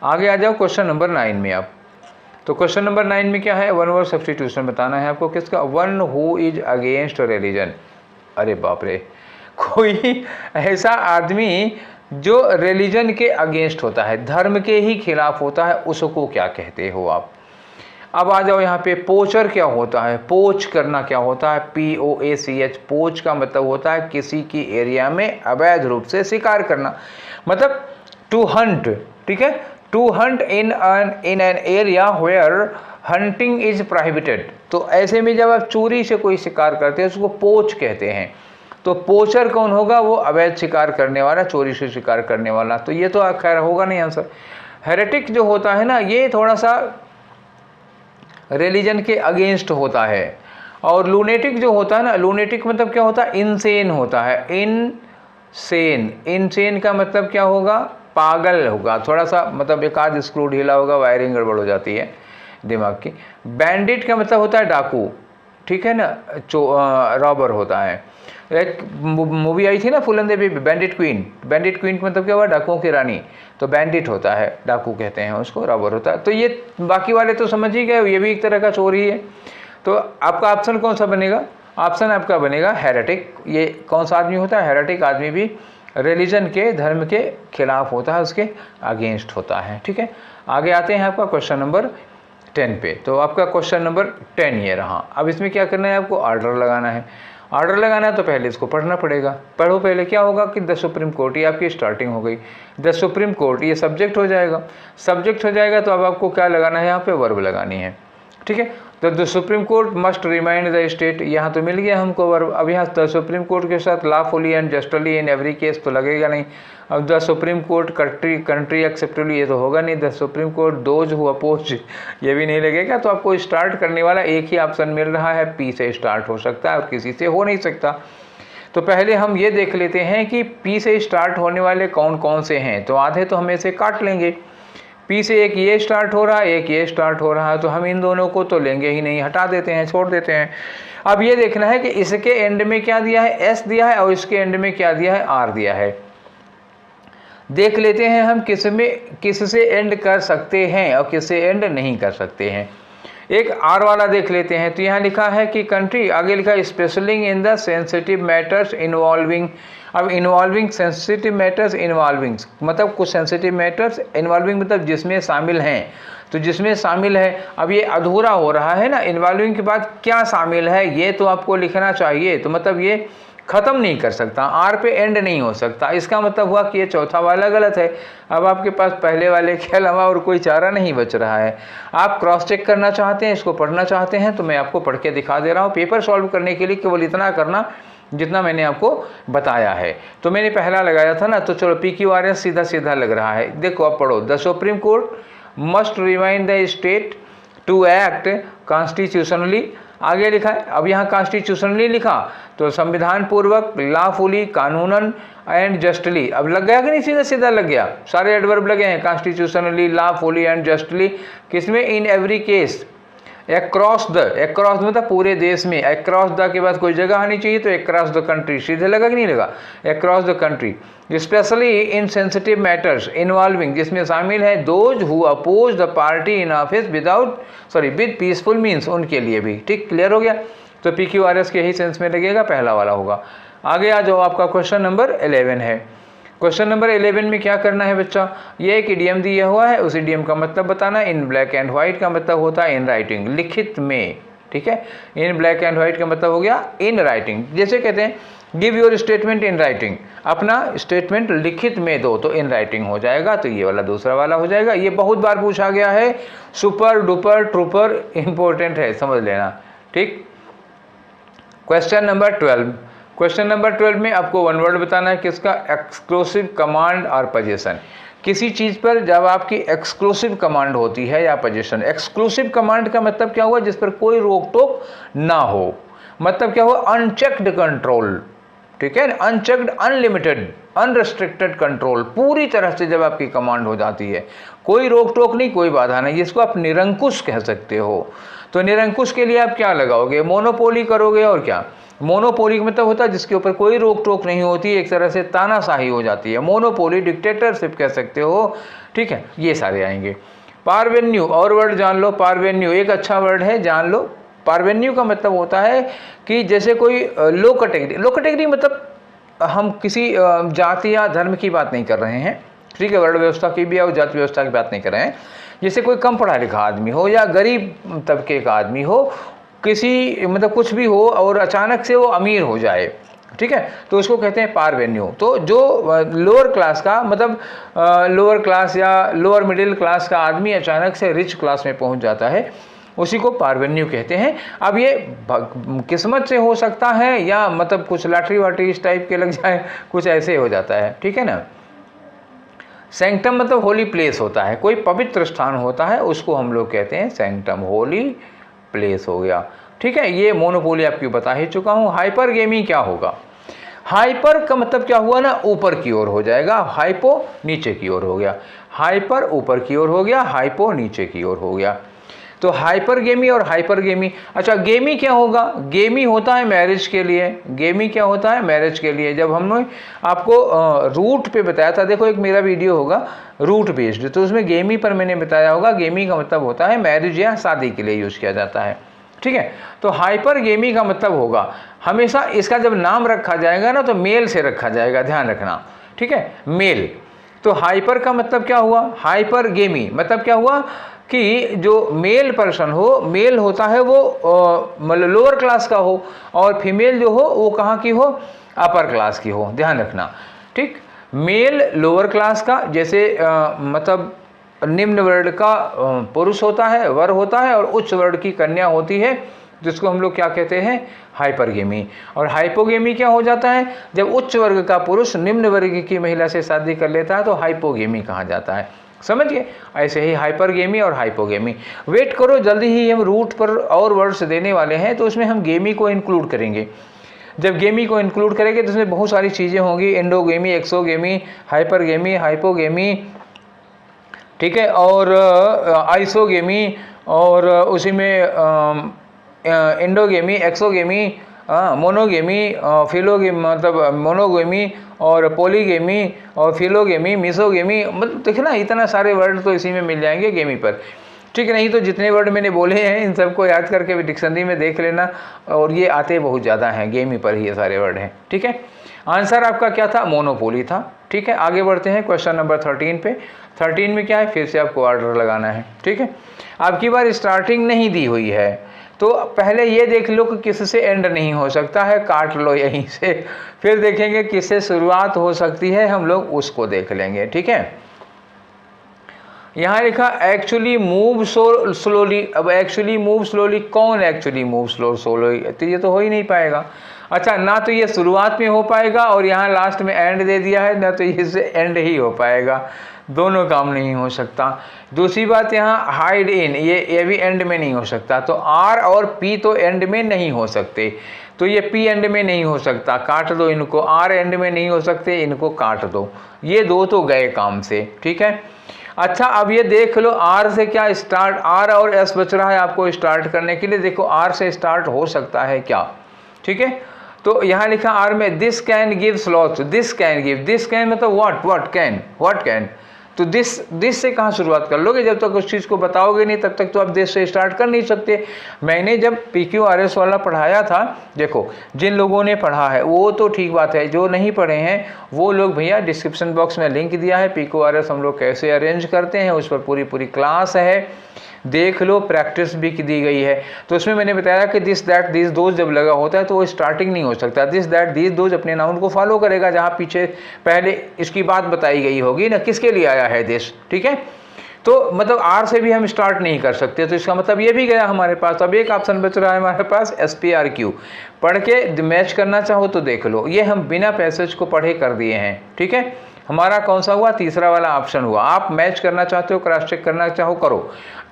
आगे आ जाओ क्वेश्चन नंबर 9 में आप। तो क्वेश्चन नंबर 9 में क्या है, वन वर्ड सब्स्टिट्यूशन बताना है आपको, किसका, one who is against religion. अरे बाप रे, कोई ऐसा आदमी जो रिलीजन के अगेंस्ट होता है, धर्म के ही खिलाफ होता है, उसको क्या कहते हो आप। अब आ जाओ यहाँ पे, पोचर क्या होता है, पोच करना क्या होता है, POACH, पोच का मतलब होता है किसी की एरिया में अवैध रूप से शिकार करना, मतलब टू हंट, ठीक है, to hunt in an area where hunting is prohibited. तो ऐसे में जब आप चोरी से कोई शिकार करते हैं उसको पोच कहते हैं। तो पोचर कौन होगा? वो अवैध शिकार करने वाला, चोरी से शिकार करने वाला। तो ये तो खैर होगा नहीं आंसर। हेरेटिक जो होता है ना, ये थोड़ा सा रिलीजन के अगेंस्ट होता है। और लूनेटिक जो होता है ना, लूनेटिक मतलब क्या होता है? इनसेन होता है। इनसेन, इनसेन का मतलब क्या होगा? पागल होगा। थोड़ा सा मतलब एक आध स्क्रू ढीला होगा, वायरिंग गड़बड़ हो जाती है दिमाग की। बैंडिट का मतलब होता है डाकू, ठीक है ना, रॉबर होता है। एक मूवी आई थी ना फूलन देवी, बैंडिट क्वीन। बैंडिट क्वीन का मतलब क्या हुआ? डाकुओं की रानी। तो बैंडिट होता है, डाकू कहते हैं उसको, रॉबर होता है। तो ये बाकी वाले तो समझ ही गए, ये भी एक तरह का चोरी है। तो आपका ऑप्शन कौन सा बनेगा? ऑप्शन आपका बनेगा हेरेटिक। ये कौन सा आदमी होता है? हेरेटिक आदमी भी रिलीजन के, धर्म के खिलाफ होता है, उसके अगेंस्ट होता है, ठीक है। आगे आते हैं आपका क्वेश्चन नंबर 10 पे। तो आपका क्वेश्चन नंबर 10 ये रहा। अब इसमें क्या करना है आपको? ऑर्डर लगाना है। ऑर्डर लगाना है तो पहले इसको पढ़ना पड़ेगा। पढ़ो पहले। क्या होगा कि द सुप्रीम कोर्ट, ये आपकी स्टार्टिंग हो गई। द सुप्रीम कोर्ट ये सब्जेक्ट हो जाएगा। सब्जेक्ट हो जाएगा तो अब आपको क्या लगाना है? यहाँ पे वर्ब लगानी है, ठीक है। तो the Supreme Court must remind the state, यहाँ तो मिल गया हमको वर्ब। अब यहाँ द सुप्रीम कोर्ट के साथ lawfully and justly in every case तो लगेगा नहीं। अब the Supreme Court country acceptably, ये तो होगा नहीं। The Supreme Court those who oppose, ये भी नहीं लगेगा। तो आपको स्टार्ट करने वाला एक ही ऑप्शन मिल रहा है, पी से स्टार्ट हो सकता है और किसी से हो नहीं सकता। तो पहले हम ये देख लेते हैं कि पी से स्टार्ट होने वाले कौन कौन से हैं। तो आधे तो हम ऐसे काट लेंगे। पी से एक ये स्टार्ट हो रहा है, एक ये स्टार्ट हो रहा है, तो हम इन दोनों को तो लेंगे ही नहीं, हटा देते हैं, छोड़ देते हैं। अब ये देखना है कि इसके एंड में क्या दिया है? एस दिया है, और इसके एंड में क्या दिया है? आर दिया है। देख लेते हैं हम किससे एंड कर सकते हैं और किससे एंड नहीं कर सकते हैं। एक आर वाला देख लेते हैं। तो यहाँ लिखा है कि कंट्री, आगे लिखा है specialising in the sensitive matters involving. अब इन्वॉल्विंग, सेंसिटिव मैटर्स इन्वॉल्विंग मतलब कुछ सेंसिटिव मैटर्स, इन्वॉल्विंग मतलब जिसमें शामिल हैं। तो जिसमें शामिल है, अब ये अधूरा हो रहा है ना, इन्वॉल्विंग के बाद क्या शामिल है ये तो आपको लिखना चाहिए। तो मतलब ये ख़त्म नहीं कर सकता, आर पे एंड नहीं हो सकता। इसका मतलब हुआ कि ये चौथा वाला गलत है। अब आपके पास पहले वाले के अलावा और कोई चारा नहीं बच रहा है। आप क्रॉस चेक करना चाहते हैं, इसको पढ़ना चाहते हैं, तो मैं आपको पढ़ के दिखा दे रहा हूँ। पेपर सॉल्व करने के लिए केवल इतना करना जितना मैंने आपको बताया है। तो मैंने पहला लगाया था ना, तो चलो PQRS सीधा सीधा लग रहा है। देखो अब पढ़ो। The Supreme Court must remind the state to act constitutionally. आगे लिखा है, अब यहाँ कॉन्स्टिट्यूशनली लिखा तो संविधान पूर्वक, लॉफुली, कानूनन एंड जस्टली। अब लग गया कि नहीं? सीधा सीधा लग गया, सारे एडवर्ब लगे हैं। कॉन्स्टिट्यूशनली, लॉफुली एंड जस्टली, किसमें? इन every case. Across the, across मतलब पूरे देश में। अक्रॉस द के बाद कोई जगह आनी चाहिए, तो अक्रॉस द कंट्री। सीधे लगा कि नहीं लगा? Across the country. Specially in sensitive matters involving, जिसमें शामिल है those who oppose the party in office with peaceful means, उनके लिए भी। ठीक, क्लियर हो गया। तो PQRS के ही सेंस में लगेगा, पहला वाला होगा। आगे आ जाओ, आपका क्वेश्चन नंबर 11 है। क्वेश्चन नंबर 11 में क्या करना है बच्चा? ये एक इडियम दिया हुआ है, उस इडियम का मतलब बताना। इन ब्लैक एंड व्हाइट का मतलब होता है इन राइटिंग, लिखित में, ठीक है। इन ब्लैक एंड व्हाइट का मतलब हो गया इन राइटिंग। जैसे कहते हैं give your statement in writing, अपना स्टेटमेंट लिखित में दो, तो इन राइटिंग हो जाएगा। तो ये वाला दूसरा वाला हो जाएगा। ये बहुत बार पूछा गया है, सुपर डुपर ट्रूपर इंपॉर्टेंट है, समझ लेना, ठीक। Question number 12। क्वेश्चन नंबर 12 में आपको वन वर्ड बताना है किसका? एक्सक्लूसिव कमांड और पोजीशन। किसी चीज़ पर जब आपकी एक्सक्लूसिव कमांड होती है या पोजीशन। एक्सक्लूसिव कमांड का मतलब क्या हुआ? जिस पर कोई रोक टोक ना हो। मतलब क्या हुआ? अनचेक्ड कंट्रोल, ठीक है, अनचेक्ड, अनलिमिटेड, अनरेस्ट्रिक्टेड कंट्रोल, पूरी तरह से जब आपकी कमांड हो जाती है, कोई रोक टोक नहीं, कोई बाधा नहीं, जिसको आप निरंकुश कह सकते हो। तो निरंकुश के लिए आप क्या लगाओगे? मोनोपोली करोगे। और क्या? मोनोपोली का मतलब होता है जिसके ऊपर कोई रोक टोक नहीं होती, एक तरह से तानाशाही हो जाती है। मोनोपोली, डिक्टेटरशिप कह सकते हो, ठीक है, ये सारे आएंगे। पारवेन्यू, और वर्ड जान लो। पारवेन्यू एक अच्छा वर्ड है, जान लो। पारवेन्यू का मतलब होता है कि जैसे कोई लो कैटेगरी, लो कैटेगरी मतलब हम किसी जाति या धर्म की बात नहीं कर रहे हैं, ठीक है, वर्ण व्यवस्था की भी और जाति व्यवस्था की बात नहीं कर रहे हैं। जैसे कोई कम पढ़ा लिखा आदमी हो या गरीब तबके का आदमी हो, किसी मतलब कुछ भी हो और अचानक से वो अमीर हो जाए, ठीक है, तो उसको कहते हैं पारवेन्यू। तो जो लोअर क्लास का मतलब लोअर क्लास या लोअर मिडिल क्लास का आदमी अचानक से रिच क्लास में पहुंच जाता है, उसी को पार्वेन्यू कहते हैं। अब ये किस्मत से हो सकता है या मतलब कुछ लॉटरी वाटरी इस टाइप के लग जाए, कुछ ऐसे हो जाता है, ठीक है ना। सैंक्टम मतलब होली प्लेस होता है, कोई पवित्र स्थान होता है, उसको हम लोग कहते हैं सैंक्टम, होली प्लेस हो गया, ठीक है। ये मोनोपोली आपको बता ही चुका हूँ। हाइपरगेमी क्या होगा? हाइपर का मतलब क्या हुआ ना, ऊपर की ओर हो जाएगा, हाइपो नीचे की ओर हो गया, हाइपर ऊपर की ओर हो गया, हाइपो नीचे की ओर हो गया। तो हाइपरगेमी और हाइपरगेमी। अच्छा, गेमी क्या होगा? गेमी होता है मैरिज के लिए। गेमी क्या होता है? मैरिज के लिए। जब हमने आपको रूट पे बताया था, देखो एक मेरा वीडियो होगा रूट बेस्ड, तो उसमें गेमी पर मैंने बताया होगा। गेमी का मतलब होता है मैरिज या शादी के लिए यूज़ किया जाता है, ठीक है। तो हाइपरगेमी का मतलब होगा, हमेशा इसका जब नाम रखा जाएगा ना तो मेल से रखा जाएगा, ध्यान रखना, ठीक है, मेल। तो हाइपर का मतलब क्या हुआ? हाइपरगेमी मतलब क्या हुआ कि जो मेल पर्सन हो, मेल होता है वो मतलब लोअर क्लास का हो, और फीमेल जो हो वो कहाँ की हो? अपर क्लास की हो, ध्यान रखना, ठीक। मेल लोअर क्लास का, जैसे मतलब निम्न वर्ण का पुरुष होता है, वर होता है, और उच्च वर्ण की कन्या होती है, जिसको हम लोग क्या कहते हैं? हाइपरगेमी। और हाइपोगेमी क्या हो जाता है? जब उच्च वर्ग का पुरुष निम्न वर्ग की महिला से शादी कर लेता है तो हाइपोगेमी कहा जाता है, समझ गए। ऐसे ही हाइपरगेमी और हाइपोगेमी। वेट करो, जल्दी ही हम रूट पर और वर्ड्स देने वाले हैं, तो उसमें हम गेमी को इंक्लूड करेंगे। जब गेमी को इंक्लूड करेंगे तो उसमें बहुत सारी चीज़ें होंगी, एंडोगेमी, एक्सोगेमी, हाइपरगेमी, हाइपोगेमी, ठीक है, और आइसोगेमी, और उसी में एंडोगेमी, एक्सोगेमी, मोनोगेमी, फिलोगेमी मतलब मोनोगेमी, और पॉलीगेमी, और फिलोगेमी, मिसोगेमी, मतलब देखिए ना, इतना सारे वर्ड तो इसी में मिल जाएंगे गेमी पर, ठीक है। नहीं तो जितने वर्ड मैंने बोले हैं इन सबको याद करके भी डिक्शनरी में देख लेना, और ये आते बहुत ज़्यादा हैं, गेमी पर ही ये सारे वर्ड हैं, ठीक है। आंसर आपका क्या था? मोनोपोली था, ठीक है। आगे बढ़ते हैं क्वेश्चन नंबर 13 पे। 13 में क्या है? फिर से आपको ऑर्डर लगाना है, ठीक है। अब की बार स्टार्टिंग नहीं दी हुई है, तो पहले ये देख लो कि किससे एंड नहीं हो सकता है, काट लो यहीं से, फिर देखेंगे किससे शुरुआत हो सकती है, हम लोग उसको देख लेंगे, ठीक है। यहाँ लिखा एक्चुअली मूव सो स्लोली। अब एक्चुअली मूव स्लोली, कौन एक्चुअली मूव स्लोली? तो ये तो हो ही नहीं पाएगा। अच्छा, ना तो ये शुरुआत में हो पाएगा, और यहाँ लास्ट में एंड दे दिया है, ना तो इससे एंड ही हो पाएगा, दोनों काम नहीं हो सकता। दूसरी बात, यहाँ हाइड इन, ये भी एंड में नहीं हो सकता, तो आर और पी तो एंड में नहीं हो सकते, तो ये पी एंड में नहीं हो सकता, काट दो इनको। आर एंड में नहीं हो सकते, इनको काट दो, ये दो तो गए काम से, ठीक है। अच्छा, अब ये देख लो आर से क्या स्टार्ट, आर और एस बच रहा है आपको स्टार्ट करने के लिए। देखो आर से स्टार्ट हो सकता है क्या, ठीक है। तो यहाँ लिखा आर में this can give slots, this can give, this can मतलब व्हाट कैन, व्हाट कैन, तो दिस से कहाँ शुरुआत कर लोगे? जब तक उस चीज़ को बताओगे नहीं तब तक तो आप दिस से स्टार्ट कर नहीं सकते। मैंने जब PQRS वाला पढ़ाया था, देखो जिन लोगों ने पढ़ा है वो तो ठीक बात है, जो नहीं पढ़े हैं वो लोग भैया डिस्क्रिप्शन बॉक्स में लिंक दिया है, PQRS हम लोग कैसे अरेंज करते हैं उस पर पूरी क्लास है, देख लो, प्रैक्टिस भी दी गई है। तो उसमें मैंने बताया कि दिस दैट दिस दोज जब लगा होता है तो वो स्टार्टिंग नहीं हो सकता, दिस दैट दिस दोज अपने नाउन को फॉलो करेगा, जहाँ पीछे पहले इसकी बात बताई गई होगी ना, किसके लिए आया है दिस, ठीक है। तो मतलब आर से भी हम स्टार्ट नहीं कर सकते, तो इसका मतलब ये भी गया हमारे पास। अब एक ऑप्शन बच रहा है हमारे पास SPRQ, पढ़ के मैच करना चाहो तो देख लो, ये हम बिना पैसेज को पढ़े कर दिए हैं, ठीक है। हमारा कौन सा हुआ? तीसरा वाला ऑप्शन हुआ। आप मैच करना चाहते हो, क्रॉस चेक करना चाहो करो।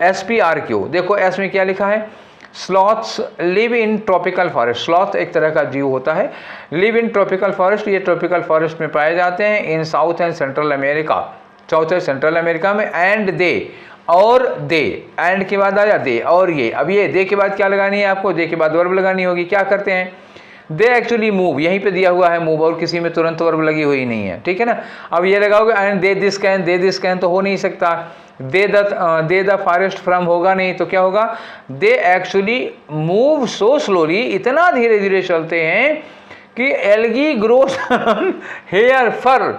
SPRQ, देखो एस में क्या लिखा है? Sloths live in tropical forest, sloth एक तरह का जीव होता है, लिव इन ट्रॉपिकल फॉरेस्ट, ये ट्रॉपिकल फॉरेस्ट में पाए जाते हैं in south and central America, south and central America में। एंड दे, और दे, एंड के बाद आया दे, और ये, अब ये दे के बाद क्या लगानी है आपको? दे के बाद वर्ब लगानी होगी। क्या करते हैं? दे एक्चुअली मूव, यहीं पे दिया हुआ है मूव, और किसी में तुरंत वर्ब लगी हुई नहीं है, ठीक है ना। अब ये लगाओगे and they this can, they this can तो हो नहीं सकता, दे द फॉरेस्ट फ्रॉम होगा नहीं, तो क्या होगा? They actually move so slowly, इतना धीरे धीरे चलते हैं कि एल्गी ग्रोस हेयर फर,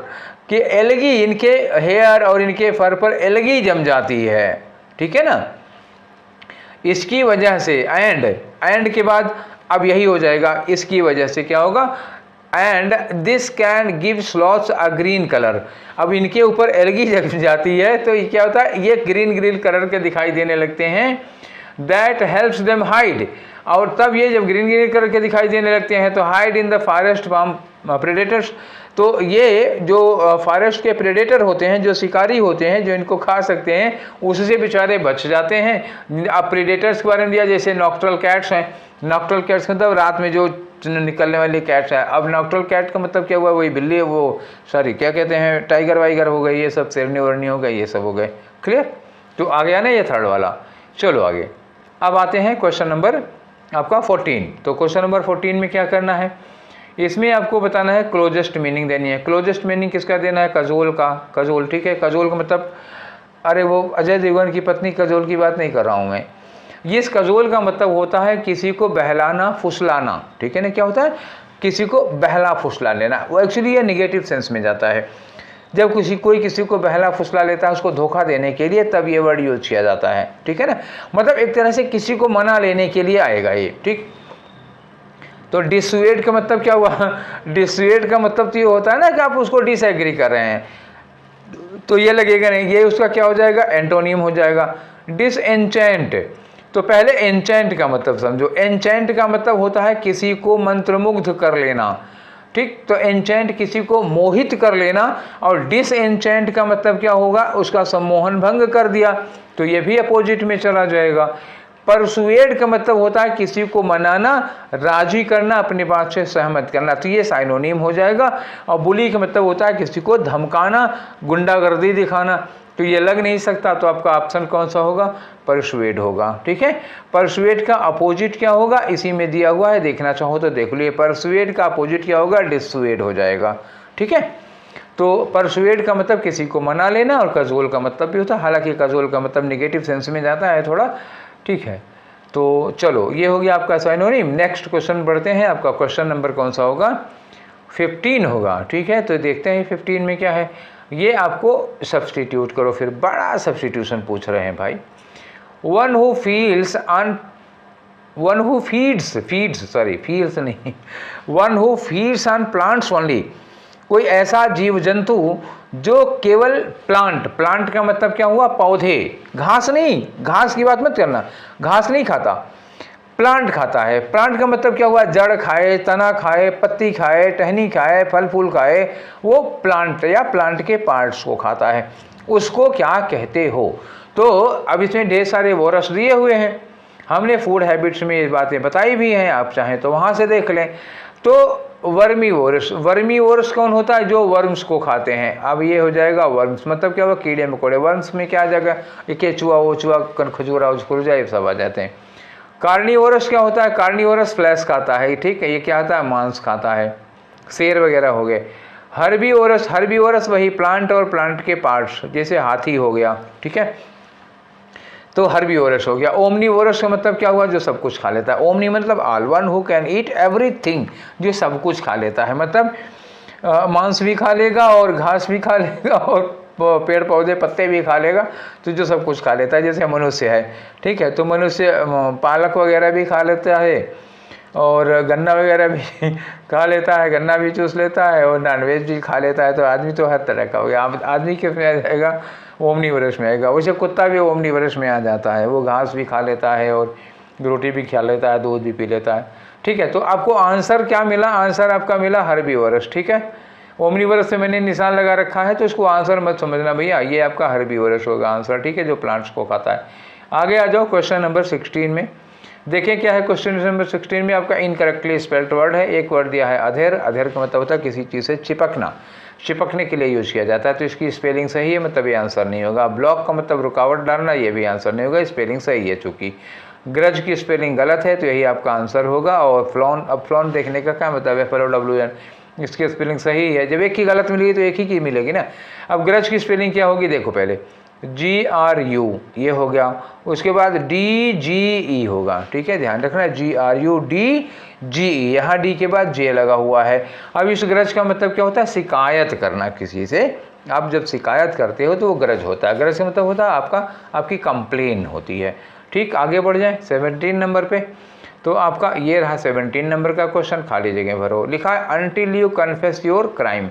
कि एल्गी, इनके हेयर और इनके फर पर एल्गी जम जाती है, ठीक है ना। इसकी वजह से एंड के बाद अब यही हो जाएगा, इसकी वजह से क्या होगा? And this can give sloths a green colour. अब इनके ऊपर एल्गी जम जाती है तो ये क्या होता है? ये ग्रीन कलर के दिखाई देने लगते हैं, दैट हेल्प्स देम हाइड, और तब ये जब ग्रीन ग्रीन करके दिखाई देने लगते हैं तो hide in the forest from predators, तो ये जो फॉरेस्ट के प्रेडेटर होते हैं, जो शिकारी होते हैं, जो इनको खा सकते हैं, उससे बेचारे बच जाते हैं। अब प्रेडेटर्स के बारे में दिया, जैसे नॉक्टरल कैट्स हैं, नॉक्टरल कैट्स मतलब रात में जो निकलने वाली कैट्स है। अब नॉक्टरल कैट का मतलब क्या हुआ, वही बिल्ली, वो सॉरी क्या कहते हैं, टाइगर वाइगर हो गई, ये सब शेरनी वरनी हो गई, ये सब हो गए। क्लियर? तो आ गया ना ये थर्ड वाला। चलो आगे, अब आते हैं क्वेश्चन नंबर आपका 14। तो क्वेश्चन नंबर 14 में क्या करना है, इसमें आपको बताना है क्लोजेस्ट मीनिंग देनी है। क्लोजेस्ट मीनिंग किसका देना है, कजोल का। कजोल, ठीक है, कजोल का मतलब, अरे वो अजय देवगन की पत्नी कजोल की बात नहीं कर रहा हूँ मैं। ये इस कजोल का मतलब होता है किसी को बहलाना फुसलाना, ठीक है ना। क्या होता है, किसी को बहला फुसला लेना। वो एक्चुअली ये निगेटिव सेंस में जाता है। जब कोई किसी को बहला फुसला लेता है उसको धोखा देने के लिए, तब ये वर्ड यूज किया जाता है, ठीक है ना। मतलब एक तरह से किसी को मना लेने के लिए आएगा ये, ठीक। तो डिसुएड का मतलब क्या हुआ, डिसुएड का मतलब तो ये होता है ना कि आप उसको डिसएग्री कर रहे हैं, तो ये लगेगा नहीं, ये उसका क्या हो जाएगा, एंटोनियम हो जाएगा। डिसएंचेंट, तो पहले एंचेंट का मतलब समझो। एंचेंट का मतलब होता है किसी को मंत्रमुग्ध कर लेना, ठीक। तो एंचेंट किसी को मोहित कर लेना, और डिसएंचेंट का मतलब क्या होगा, उसका सम्मोहन भंग कर दिया, तो ये भी अपोजिट में चला जाएगा। परसुएड का मतलब होता है किसी को मनाना, राजी करना, अपनी बात से सहमत करना, तो ये साइनोनिम हो जाएगा। और बुली का मतलब होता है किसी को धमकाना, गुंडागर्दी दिखाना, तो ये लग नहीं सकता, तो आपका ऑप्शन कौन सा होगा, परसुएड होगा, ठीक है। परसुएड का अपोजिट क्या होगा, इसी में दिया हुआ है, देखना चाहो तो देख लीजिए। परसुएड का अपोजिट क्या होगा, डिसुएड हो जाएगा, ठीक है। तो परसुएड का मतलब किसी को मना लेना, और कजोल का मतलब भी होता है, हालांकि कजोल का मतलब निगेटिव सेंस में जाता है थोड़ा, ठीक है। तो चलो, ये हो गया आपका साइनोनिम। नेक्स्ट क्वेश्चन बढ़ते हैं, आपका क्वेश्चन नंबर कौन सा होगा, 15 होगा, ठीक है। तो देखते हैं 15 में क्या है। ये आपको सब्सटीट्यूट करो, फिर बड़ा सब्सटीट्यूशन पूछ रहे हैं भाई। One who feels on, one who feels नहीं, one who feeds on plants only, कोई ऐसा जीव जंतु जो केवल प्लांट का मतलब क्या हुआ, पौधे, घास नहीं, घास की बात मत करना, घास नहीं खाता, प्लांट खाता है। प्लांट का मतलब क्या हुआ, जड़ खाए, तना खाए, पत्ती खाए, टहनी खाए, फल फूल खाए, वो प्लांट या प्लांट के पार्ट्स को खाता है, उसको क्या कहते हो। तो अब इसमें ढेर सारे वोरस दिए हुए हैं, हमने फूड हैबिट्स में ये बातें बताई भी हैं, आप चाहें तो वहाँ से देख लें। तो वर्मीवोरस कौन होता है, जो वर्म्स को खाते हैं। अब ये हो जाएगा वर्म्स, मतलब क्या हुआ, कीड़े मकोड़े। वर्म्स में क्या आ जाएगा, ये केचुआ, ओचुआ, कनखजूरा, उजकुरुजा, ये सब आ जाते हैं। कार्निवोरस क्या होता है, कार्निवोरस फ्लैश खाता है, ठीक है, ये क्या होता है, मांस खाता है, शेर वगैरह हो गए। हर्बीवोरस वही प्लांट और प्लांट के पार्ट्स, जैसे हाथी हो गया, ठीक है, तो हर्बीवोरस हो गया। ओमनीवोरस का मतलब क्या हुआ, जो सब कुछ खा लेता है। ओमनी मतलब all, one who can eat everything, जो सब कुछ खा लेता है, मतलब मांस भी खा लेगा और घास भी खा लेगा और पेड़ पौधे पत्ते भी खा लेगा, तो जो सब कुछ खा लेता है, जैसे मनुष्य है, ठीक है। तो मनुष्य पालक वगैरह भी खा लेता है, और गन्ना वगैरह भी खा लेता है, गन्ना भी चूस लेता है, और नॉनवेज भी खा लेता है। तो आदमी तो हर तरह का हो गया। आदमी किस में आ जाएगा, ओमनीवोरस में आएगा। वैसे कुत्ता भी ओमनीवोरस में आ जाता है, वो घास भी खा लेता है और रोटी भी खा लेता है, दूध भी पी लेता है, ठीक है। तो आपको आंसर क्या मिला, आंसर आपका मिला हर्बीवोरस, ठीक है। ओमनीवोरस से मैंने निशान लगा रखा है, तो इसको आंसर मत समझना भैया, ये आपका हर्बीवोरस होगा आंसर, ठीक है, जो प्लांट्स को खाता है। आगे आ जाओ क्वेश्चन नंबर 16 में। देखिए क्या है क्वेश्चन नंबर 16 में, आपका इनकरेक्टली स्पेल्ड वर्ड है। एक वर्ड दिया है अधेर, अधेर का मतलब होता है किसी चीज़ से चिपकना, चिपकने के लिए यूज किया जाता है, तो इसकी स्पेलिंग सही है, मतलब ये आंसर नहीं होगा। ब्लॉक का मतलब रुकावट डालना, ये भी आंसर नहीं होगा, स्पेलिंग सही है चूँकि। ग्रज की स्पेलिंग गलत है, तो यही आपका आंसर होगा। और फ्लॉन, अब फ्लॉन देखने का क्या मतलब है, FLOWN, इसकी स्पेलिंग सही है। जब एक की गलत मिलेगी तो एक ही की मिलेगी ना। अब ग्रज की स्पेलिंग क्या होगी, देखो पहले GRU ये हो गया, उसके बाद DGE होगा, ठीक है, ध्यान रखना, GRU DGE, यहाँ D के बाद J लगा हुआ है। अब इस ग्रज का मतलब क्या होता है, शिकायत करना किसी से। आप जब शिकायत करते हो तो वो ग्रज होता है। ग्रज का मतलब होता है आपकी कंप्लेन होती है, ठीक। आगे बढ़ जाए 17 नंबर पे। तो आपका ये रहा 17 नंबर का क्वेश्चन, खाली जगह भरो। लिखा है until you confess your crime,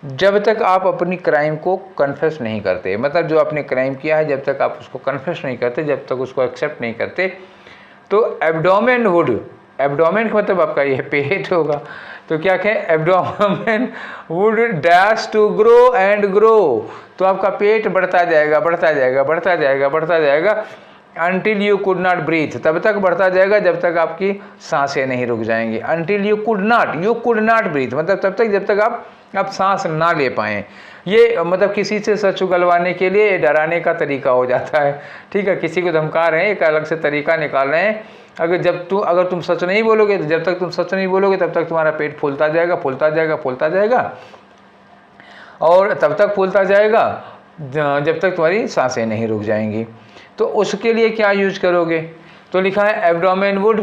जब तक आप अपनी क्राइम को कन्फेस नहीं करते, मतलब जो आपने क्राइम किया है जब तक आप उसको कन्फेस नहीं करते, जब तक उसको एक्सेप्ट नहीं करते, तो एब्डोमेन वुड, एब्डोमेन का मतलब आपका ये पेट होगा, तो क्या कहें, abdomen would dash to grow and grow, तो आपका पेट बढ़ता जाएगा बढ़ता जाएगा बढ़ता जाएगा बढ़ता जाएगा until you could not breathe, तब तक बढ़ता जाएगा जब तक आपकी सांसें नहीं रुक जाएंगी। Until you could not breathe, मतलब तब तक जब तक आप सांस ना ले पाएँ। ये मतलब किसी से सच उगलवाने के लिए डराने का तरीका हो जाता है, ठीक है, किसी को धमका रहे हैं, एक अलग से तरीका निकाल रहे हैं। अगर तुम सच नहीं बोलोगे, तो जब तक तुम सच नहीं बोलोगे तब तक तुम्हारा पेट फूलता जाएगा फूलता जाएगा फूलता जाएगा, और तब तक फूलता जाएगा जब तक तुम्हारी सांसें नहीं रुक जाएंगी। तो उसके लिए क्या यूज करोगे, तो लिखा है abdomen would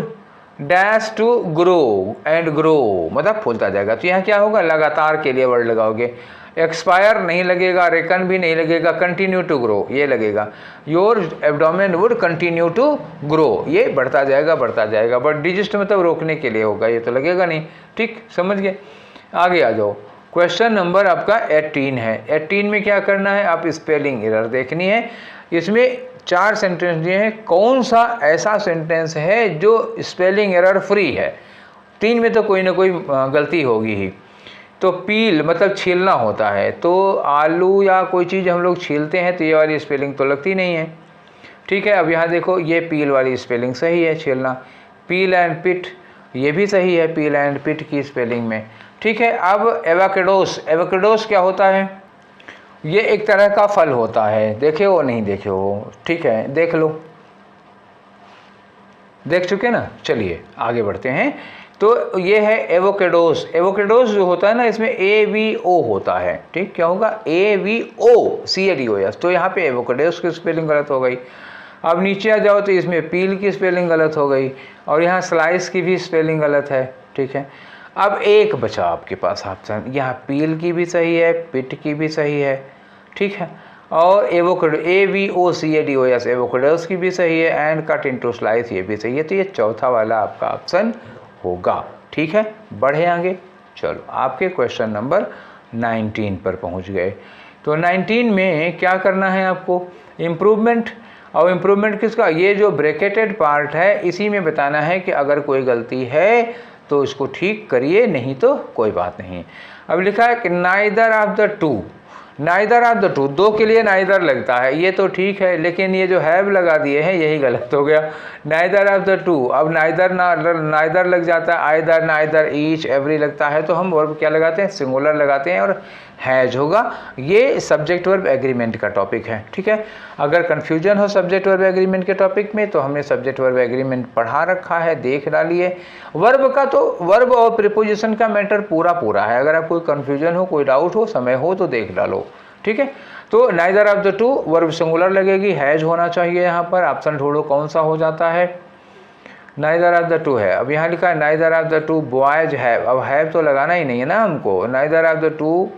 dash to grow and grow, मतलब फूलता जाएगा। तो यहाँ क्या होगा, लगातार के लिए वर्ड लगाओगे। एक्सपायर नहीं लगेगा, रेकन भी नहीं लगेगा, कंटिन्यू टू ग्रो ये लगेगा। Your abdomen would continue to grow, ये बढ़ता जाएगा बढ़ता जाएगा, बट डिजिस्ट मतलब रोकने के लिए होगा, ये तो लगेगा नहीं। ठीक, समझ गए। आगे आ जाओ, क्वेश्चन नंबर आपका 18 है। 18 में क्या करना है, आप स्पेलिंग एरर देखनी है। इसमें 4 सेंटेंस दिए हैं, कौन सा ऐसा सेंटेंस है जो स्पेलिंग एरर फ्री है। 3 में तो कोई ना कोई गलती होगी ही। तो पील मतलब छीलना होता है, तो आलू या कोई चीज़ हम लोग छीलते हैं तो ये वाली स्पेलिंग तो लगती नहीं है। ठीक है, अब यहाँ देखो, ये पील वाली स्पेलिंग सही है, छीलना। पील एंड पिट ये भी सही है, पील एंड पिट की स्पेलिंग में। ठीक है, अब एवोकेडोस, एवोकेडोस क्या होता है, ये एक तरह का फल होता है, देखे हो नहीं देखे हो, ठीक है, देख लो, देख चुके ना। चलिए आगे बढ़ते हैं। तो ये है एवोकेडोस। एवोकेडोस जो होता है ना, इसमें AVO होता है, ठीक, क्या होगा, AVOCADOS, तो यहाँ पे एवोकेडोस की स्पेलिंग गलत हो गई। अब नीचे आ जाओ तो इसमें पील की स्पेलिंग गलत हो गई, और यहाँ स्लाइस की भी स्पेलिंग गलत है। ठीक है, अब एक बचा आपके पास ऑप्शन, यहाँ पील की भी सही है, पिट की भी सही है, ठीक है, और एवोकेडो AVOCADOS एवोकेडोस की भी सही है, एंड कट इनटू स्लाइस ये भी सही है। तो ये चौथा वाला आपका ऑप्शन होगा। ठीक है, बढ़े आगे। चलो आपके क्वेश्चन नंबर 19 पर पहुंच गए। तो 19 में क्या करना है आपको, इम्प्रूवमेंट। और इम्प्रूवमेंट किसका, ये जो ब्रैकेटेड पार्ट है इसी में बताना है कि अगर कोई गलती है तो इसको ठीक करिए, नहीं तो कोई बात नहीं। अब लिखा है कि neither of the two, neither of the two, दो के लिए नाइदर लगता है, ये तो ठीक है, लेकिन ये जो हैव लगा दिए हैं यही गलत हो गया। नाइदर ऑफ द टू, अब नाइदर नाइदर लग जाता है, आइदर, नाइदर, ईच, एवरी लगता है, तो हम वर्ब क्या लगाते हैं, सिंगुलर लगाते हैं, और हैज होगा। ये सब्जेक्ट वर्ब एग्रीमेंट का टॉपिक है। ठीक है, अगर कन्फ्यूजन हो सब्जेक्ट वर्ब एग्रीमेंट के टॉपिक में तो हमने सब्जेक्ट वर्ब एग्रीमेंट पढ़ा रखा है, देख डालिए। वर्ब का तो वर्ब और प्रीपोजिशन का मैटर पूरा है, अगर आप कोई कन्फ्यूजन हो, कोई डाउट हो, समय हो तो देख डालो। ठीक है, तो neither of the two verb singular लगेगी, हैज होना चाहिए। यहाँ पर ऑप्शन ढूंढो कौन सा हो जाता है, नाइदर ऑफ द टू है। अब यहाँ लिखा है neither of the two boys have, अब हैव तो लगाना ही नहीं है ना हमको, neither of the two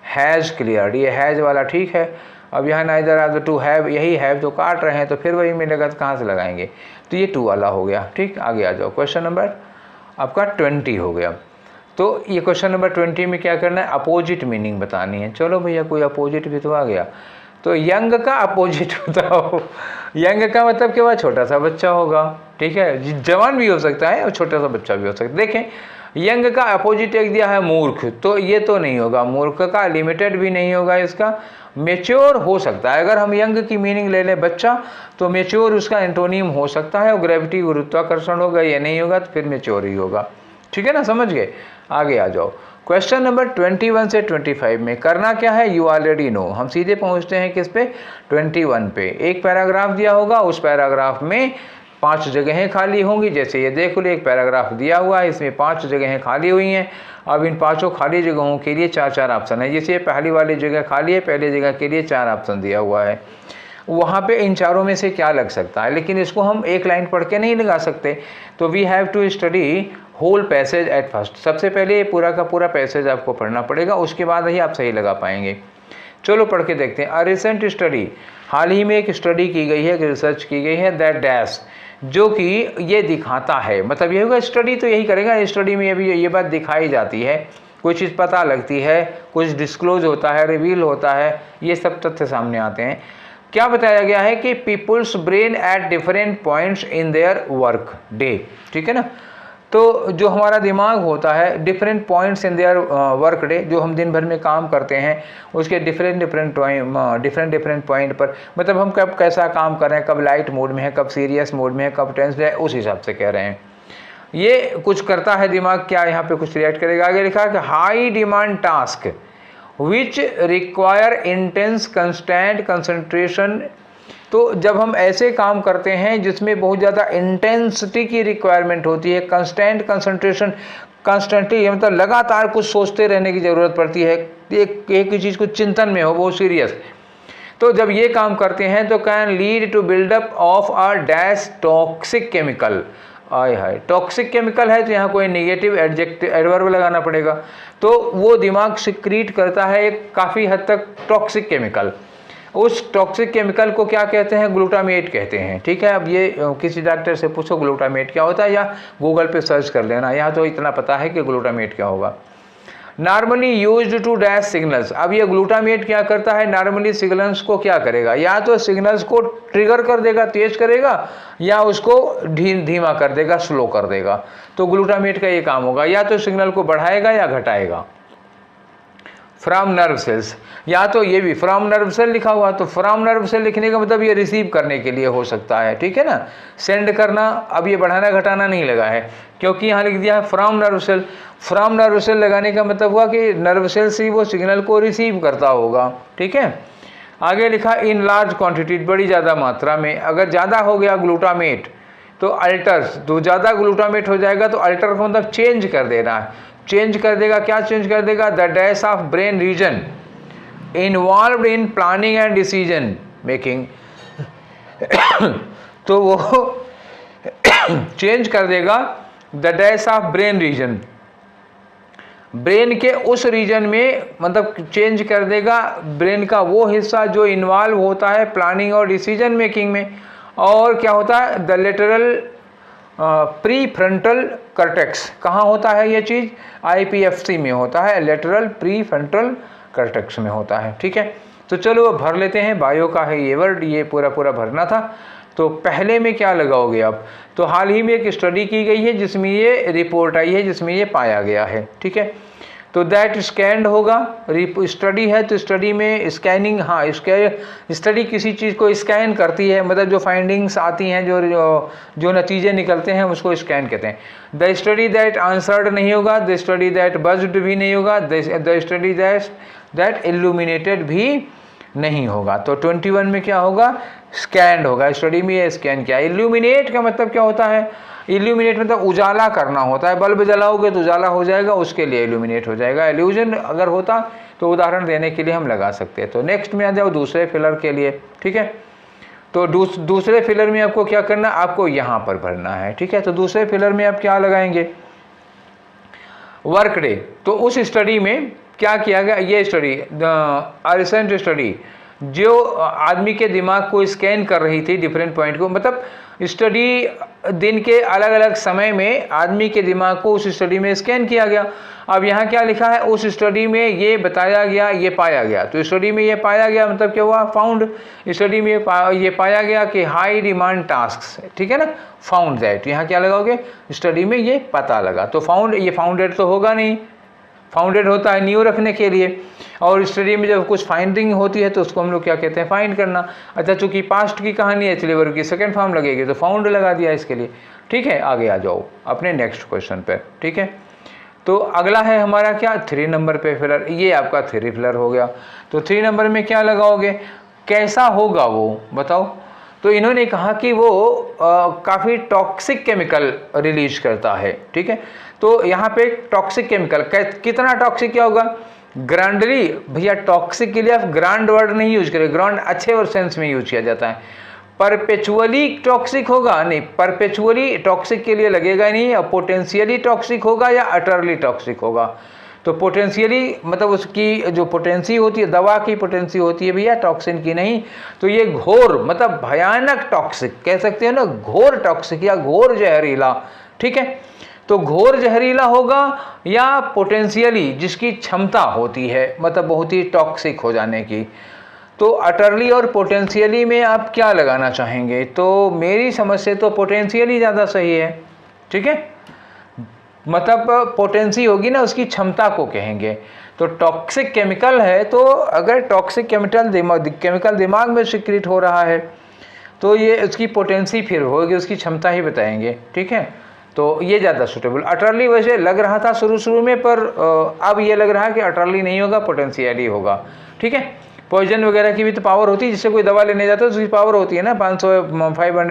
has clear, ये हैज़ वाला ठीक है। अब यहाँ neither of the two have, यही हैव तो काट रहे हैं, तो फिर वही मिलेगा, तो कहाँ से लगाएंगे, तो ये 2 वाला हो गया। ठीक, आगे आ जाओ, क्वेश्चन नंबर आपका 20 हो गया। तो ये क्वेश्चन नंबर 20 में क्या करना है, अपोजिट मीनिंग बतानी है। चलो भैया, कोई अपोजिट भी तो आ गया। तो यंग का अपोजिट बताओ। यंग का मतलब कि वह छोटा सा बच्चा होगा, ठीक है, जवान भी हो सकता है और छोटा सा बच्चा भी हो सकता है। देखें, यंग का अपोजिट एक दिया है मूर्ख, तो ये तो नहीं होगा, मूर्ख का लिमिटेड भी नहीं होगा, इसका मेच्योर हो सकता है। अगर हम यंग की मीनिंग ले लें बच्चा, तो मेच्योर उसका एंटोनिम हो सकता है, और ग्रेविटी गुरुत्वाकर्षण होगा, ये नहीं होगा तो फिर मेच्योर ही होगा। ठीक है ना, समझ गए। आगे आ जाओ, क्वेश्चन नंबर 21 से 25 में करना क्या है, यू ऑलरेडी नो। हम सीधे पहुंचते हैं किस पे, 21 पे। एक पैराग्राफ दिया होगा, उस पैराग्राफ में 5 जगहें खाली होंगी। जैसे ये देख लो, एक पैराग्राफ दिया हुआ है, इसमें 5 जगहें खाली हुई हैं। अब इन 5 खाली जगहों के लिए 4-4 ऑप्शन है। जैसे पहली वाली जगह खाली है, पहले जगह के लिए 4 ऑप्शन दिया हुआ है, वहाँ पे इन चारों में से क्या लग सकता है, लेकिन इसको हम एक लाइन पढ़ के नहीं लगा सकते। तो we have to study whole passage at first. सबसे पहले ये पूरा का पूरा पैसेज आपको पढ़ना पड़ेगा, उसके बाद ही आप सही लगा पाएंगे। चलो पढ़ के देखते हैं। अ रिसेंट स्टडी, हाल ही में एक स्टडी की गई है, रिसर्च की गई है, दैट डैश, जो कि ये दिखाता है, मतलब ये होगा, स्टडी तो यही करेगा, स्टडी में ये बात दिखाई जाती है कोई चीज़ पता लगती है, कुछ डिस्क्लोज होता है, रिवील होता है, ये सब तथ्य सामने आते हैं। क्या बताया गया है कि people's brain at different points in their work day, ठीक है ना। तो जो हमारा दिमाग होता है different points in their work day, जो हम दिन भर में काम करते हैं उसके डिफरेंट पॉइंट पर, मतलब हम कब कैसा काम कर रहे हैं, कब लाइट मोड में है, कब सीरियस मोड में है, कब टेंस है, उस हिसाब से कह रहे हैं। ये कुछ करता है दिमाग, क्या यहाँ पे कुछ रिएक्ट करेगा। आगे लिखा है कि high demand task which require intense constant concentration. तो जब हम ऐसे काम करते हैं जिसमें बहुत ज़्यादा इंटेंसिटी की रिक्वायरमेंट होती है, कंस्टेंट कंसंट्रेशन, कंस्टेंटली मतलब लगातार कुछ सोचते रहने की ज़रूरत पड़ती है, एक ही चीज़ को चिंतन में हो, वो सीरियस, तो जब ये काम करते हैं तो can lead to buildup of a dash toxic chemical. आय हाय, टॉक्सिक केमिकल है तो यहाँ कोई नेगेटिव एडवर्ब लगाना पड़ेगा। तो वो दिमाग सिक्रीट करता है एक काफ़ी हद तक टॉक्सिक केमिकल। उस टॉक्सिक केमिकल को क्या कहते हैं, ग्लूटामेट कहते हैं, ठीक है। अब ये किसी डॉक्टर से पूछो ग्लूटामेट क्या होता है, या गूगल पे सर्च कर लेना, यहाँ तो इतना पता है कि ग्लूटामेट क्या होगा। Normally used to dash signals. अब ये ग्लूटामेट क्या करता है, नॉर्मली सिग्नल्स को क्या करेगा, या तो सिग्नल्स को ट्रिगर कर देगा, तेज करेगा, या उसको धीमा कर देगा, स्लो कर देगा। तो ग्लूटामेट का ये काम होगा, या तो सिग्नल को बढ़ाएगा या घटाएगा। फ्रॉम नर्व सेल्स, या तो ये भी फ्रॉम नर्व सेल लिखा हुआ, तो फ्रॉम नर्व सेल लिखने का मतलब ये रिसीव करने के लिए हो सकता है, ठीक है ना। सेंड करना, अब ये बढ़ाना घटाना नहीं लगा है, क्योंकि यहाँ लिख दिया है from nerve cell. From nerve cell लगाने का मतलब हुआ कि नर्व सेल से वो सिग्नल को रिसीव करता होगा, ठीक है। आगे लिखा इन लार्ज क्वान्टिटी, बड़ी ज़्यादा मात्रा में। अगर ज़्यादा हो गया ग्लूटामेट तो अल्टर्स, तो ज़्यादा ग्लूटामेट हो जाएगा तो अल्टर का मतलब चेंज कर देना है, चेंज कर देगा। क्या चेंज कर देगा, the dash of brain region involved in planning and decision making. तो वो चेंज कर देगा the dash of brain region, brain के उस रीजन में, मतलब चेंज कर देगा ब्रेन का वो हिस्सा जो इन्वॉल्व होता है प्लानिंग और डिसीजन मेकिंग में। और क्या होता है, the lateral pre frontal cortex, कहाँ होता है ये चीज़, IPFC में होता है, लेटरल प्री फ्रंटल कर्टेक्स में होता है, ठीक है। तो चलो भर लेते हैं, बायो का है ये वर्ड, ये पूरा भरना था। तो पहले में क्या लगाओगे आप, तो हाल ही में एक स्टडी की गई है जिसमें ये रिपोर्ट आई है, जिसमें ये पाया गया है, ठीक है। तो दैट स्कैंड होगा, स्टडी है तो स्टडी में स्कैनिंग, हाँ स्टडी किसी चीज़ को स्कैन करती है, मतलब जो फाइंडिंग्स आती हैं, जो नतीजे निकलते हैं उसको स्कैन कहते हैं। द स्टडी दैट आंसर्ड नहीं होगा, द स्टडी दैट बज्ड भी नहीं होगा, द स्टडी दैट इल्यूमिनेटेड भी नहीं होगा। तो 21 में क्या होगा, स्कैंड होगा, स्टडी में ये स्कैन किया। इल्यूमिनेट का मतलब क्या होता है, इल्यूमिनेट मतलब उजाला करना होता है, बल्ब जलाओगे तो उजाला हो जाएगा, उसके लिए इल्यूमिनेट हो जाएगा। इल्यूजन अगर होता तो उदाहरण देने के लिए हम लगा सकते हैं। तो नेक्स्ट में आ जाओ दूसरे फिलर के लिए, ठीक है। तो दूसरे फिलर में आपको क्या करना, आपको यहाँ पर भरना है, ठीक है। तो दूसरे फिलर में आप क्या लगाएंगे, वर्क डे। तो उस स्टडी में क्या किया गया, ये स्टडी रिसेंट स्टडी जो आदमी के दिमाग को स्कैन कर रही थी डिफरेंट पॉइंट को, मतलब स्टडी दिन के अलग अलग समय में आदमी के दिमाग को उस स्टडी में स्कैन किया गया। अब यहाँ क्या लिखा है, उस स्टडी में ये बताया गया, ये पाया गया। तो स्टडी में ये पाया गया मतलब क्या हुआ, फाउंड। स्टडी में ये पाया गया कि हाई डिमांड टास्क, ठीक है ना, फाउंड दैट। यहाँ क्या लगाओगे, स्टडी में ये पता लगा। तो फाउंड, ये फाउंडेड तो होगा नहीं, फाउंडेड होता है न्यू रखने के लिए, और स्टडी में जब कुछ फाइंडिंग होती है तो उसको हम लोग क्या कहते हैं, फाइंड करना। अच्छा, चूंकि पास्ट की कहानी है इसलिए वर्ब की सेकंड फॉर्म लगेगी, तो फाउंड लगा दिया इसके लिए, ठीक है। आगे आ जाओ अपने नेक्स्ट क्वेश्चन पे, ठीक है। तो अगला है हमारा क्या, 3 नंबर पे फिलर, ये आपका 3 फिलर हो गया। तो 3 नंबर में क्या लगाओगे, कैसा होगा वो बताओ। तो इन्होंने कहा कि वो काफ़ी टॉक्सिक केमिकल रिलीज करता है, ठीक है। तो यहाँ पे टॉक्सिक केमिकल कितना टॉक्सिक क्या होगा, ग्रांडली, भैया टॉक्सिक के लिए आप ग्रांड वर्ड नहीं यूज करें, ग्रांड अच्छे और सेंस में यूज किया जाता है। परपेचुअली टॉक्सिक होगा नहीं, परपेचुअली टॉक्सिक के लिए लगेगा नहीं, या पोटेंशियली टॉक्सिक होगा या अटरली टॉक्सिक होगा। तो पोटेंशियली मतलब उसकी जो पोटेंसी होती है, दवा की पोटेंसी होती है भैया, टॉक्सिन की नहीं। तो ये घोर मतलब भयानक टॉक्सिक कह सकते हैं ना, घोर टॉक्सिक या घोर जहरीला, ठीक है। तो घोर जहरीला होगा या पोटेंशियली जिसकी क्षमता होती है, मतलब बहुत ही टॉक्सिक हो जाने की। तो अटरली और पोटेंशियली में आप क्या लगाना चाहेंगे? तो मेरी समझ से तो पोटेंशियली ज़्यादा सही है, ठीक है, मतलब पोटेंसी होगी ना, उसकी क्षमता को कहेंगे। तो टॉक्सिक केमिकल है, तो अगर टॉक्सिक केमिकल दिमाग में सिक्रीट हो रहा है तो ये उसकी पोटेंसी फिर होगी, उसकी क्षमता ही बताएंगे, ठीक है। तो ये ज़्यादा सुटेबल। अटरली वैसे लग रहा था शुरू में, पर अब ये लग रहा है कि अटरली नहीं होगा, पोटेंशियली होगा, ठीक है। पॉइजन वगैरह की भी तो पावर होती है, जिससे कोई दवा लेने जाता है तो उसकी पावर होती है ना, 500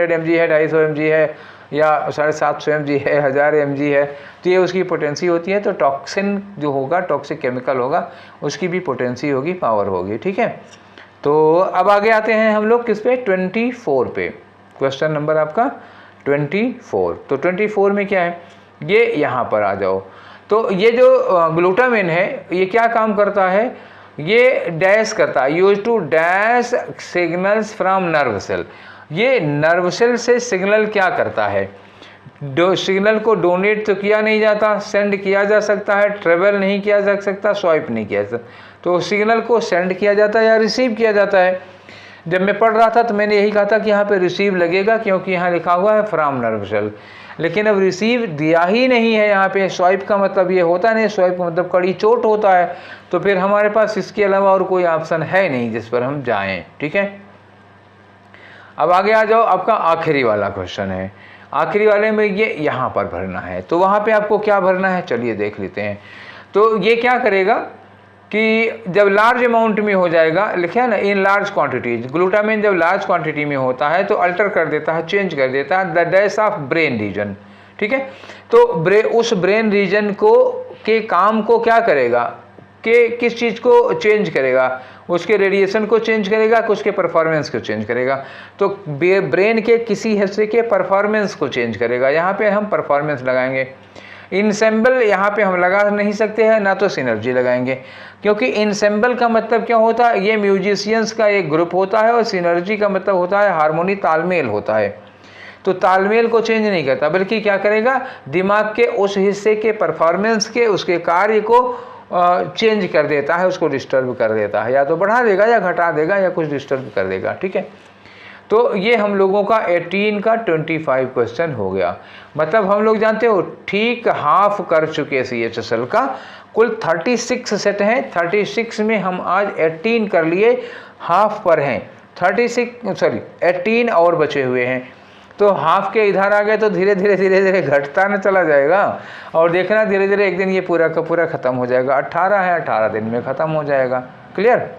mg है, 250 mg है, या 750 mg है, 1000 mg है, तो ये उसकी पोटेंसी होती है। तो टॉक्सिन जो होगा, टॉक्सिक केमिकल होगा, उसकी भी पोटेंसी होगी, पावर होगी, ठीक है। तो अब आगे आते हैं हम लोग किस पे? 24 पे। क्वेश्चन नंबर आपका 24। तो 24 में क्या है, ये यहाँ पर आ जाओ। तो ये जो ग्लूटामिन है, ये क्या काम करता है? ये डैश करता है, use to dash signals from nerve cell. ये नर्व सेल से सिग्नल क्या करता है? सिग्नल को डोनेट तो किया नहीं जाता, सेंड किया जा सकता है, ट्रेवल नहीं किया जा सकता, स्वाइप नहीं किया जा सकता। तो सिग्नल को सेंड किया जाता है या रिसीव किया जाता है। जब मैं पढ़ रहा था तो मैंने यही कहा था कि यहाँ पे रिसीव लगेगा, क्योंकि यहाँ लिखा हुआ है फ्रॉम नर्व सेल, लेकिन अब रिसीव दिया ही नहीं है यहाँ पे। स्वाइप का मतलब ये होता नहीं, स्वाइप का मतलब कड़ी चोट होता है। तो फिर हमारे पास इसके अलावा और कोई ऑप्शन है नहीं जिस पर हम जाएं, ठीक है। अब आगे आ जाओ, आपका आखिरी वाला क्वेश्चन है। आखिरी वाले में ये यहाँ पर भरना है, तो वहाँ पे आपको क्या भरना है, चलिए देख लेते हैं। तो ये क्या करेगा कि जब लार्ज अमाउंट में हो जाएगा, लिखा है ना, इन लार्ज क्वांटिटीज, ग्लूटामिन जब लार्ज क्वांटिटी में होता है तो अल्टर कर देता है, चेंज कर देता है the dash of brain region, ठीक है। तो उस ब्रेन रीजन को के काम को क्या करेगा, कि किस चीज़ को चेंज करेगा? उसके रेडिएशन को चेंज करेगा, उसके परफॉर्मेंस को चेंज करेगा। तो ब्रेन के किसी हिस्से के परफॉर्मेंस को चेंज करेगा। यहाँ पे हम परफॉर्मेंस लगाएंगे। इंसेंबल यहाँ पे हम लगा नहीं सकते हैं, ना तो सिनर्जी लगाएंगे, क्योंकि इंसेंबल का मतलब क्या होता है? ये म्यूजिशियंस का एक ग्रुप होता है, और सिनर्जी का मतलब होता है हारमोनी, तालमेल होता है। तो तालमेल को चेंज नहीं करता, बल्कि क्या करेगा, दिमाग के उस हिस्से के परफॉर्मेंस के, उसके कार्य को चेंज कर देता है, उसको डिस्टर्ब कर देता है, या तो बढ़ा देगा या घटा देगा या कुछ डिस्टर्ब कर देगा, ठीक है। तो ये हम लोगों का 18 का 25 क्वेश्चन हो गया। मतलब हम लोग जानते हो ठीक हाफ कर चुके CHSL का। कुल 36 सेट हैं, 36 में हम आज 18 कर लिए, हाफ पर हैं। 18 और बचे हुए हैं। तो हाफ के इधर आ गए तो धीरे धीरे घटता न चला जाएगा, और देखना धीरे धीरे एक दिन ये पूरा का पूरा ख़त्म हो जाएगा। 18 है, 18 दिन में ख़त्म हो जाएगा। क्लियर?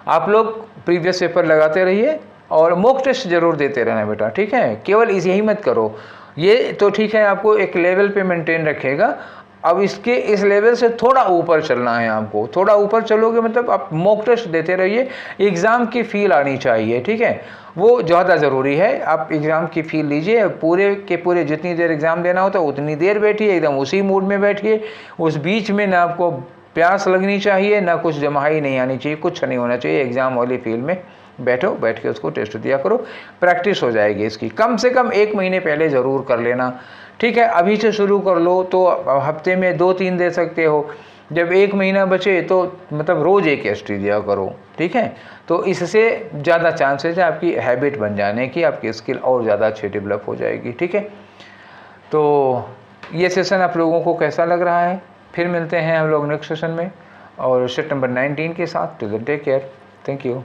आप लोग प्रीवियस पेपर लगाते रहिए और मॉक टेस्ट जरूर देते रहना बेटा, ठीक है। केवल यही मत करो, ये तो ठीक है, आपको एक लेवल पे मेंटेन रखेगा। अब इसके इस लेवल से थोड़ा ऊपर चलना है आपको। थोड़ा ऊपर चलोगे मतलब आप मॉक टेस्ट देते रहिए, एग्ज़ाम की फील आनी चाहिए, ठीक है, वो ज़्यादा ज़रूरी है। आप एग्ज़ाम की फील लीजिए, पूरे के पूरे जितनी देर एग्ज़ाम देना होता है उतनी देर बैठिए, एकदम उसी मूड में बैठिए। उस बीच में ना आपको प्यास लगनी चाहिए, ना कुछ जमाई नहीं आनी चाहिए, कुछ नहीं होना चाहिए। एग्ज़ाम वाली फील्ड में बैठो, बैठ के उसको टेस्ट दिया करो, प्रैक्टिस हो जाएगी इसकी। कम से कम 1 महीने पहले ज़रूर कर लेना, ठीक है। अभी से शुरू कर लो तो हफ्ते में 2-3 दे सकते हो। जब 1 महीना बचे तो मतलब रोज़ एक एसटी दिया करो, ठीक है। तो इससे ज़्यादा चांसेस है आपकी हैबिट बन जाने की, आपकी स्किल और ज़्यादा अच्छी डेवलप हो जाएगी, ठीक है। तो ये सेशन आप लोगों को कैसा लग रहा है? फिर मिलते हैं हम लोग नेक्स्ट सेशन में और सेट नंबर 19 के साथ। Take care, thank you.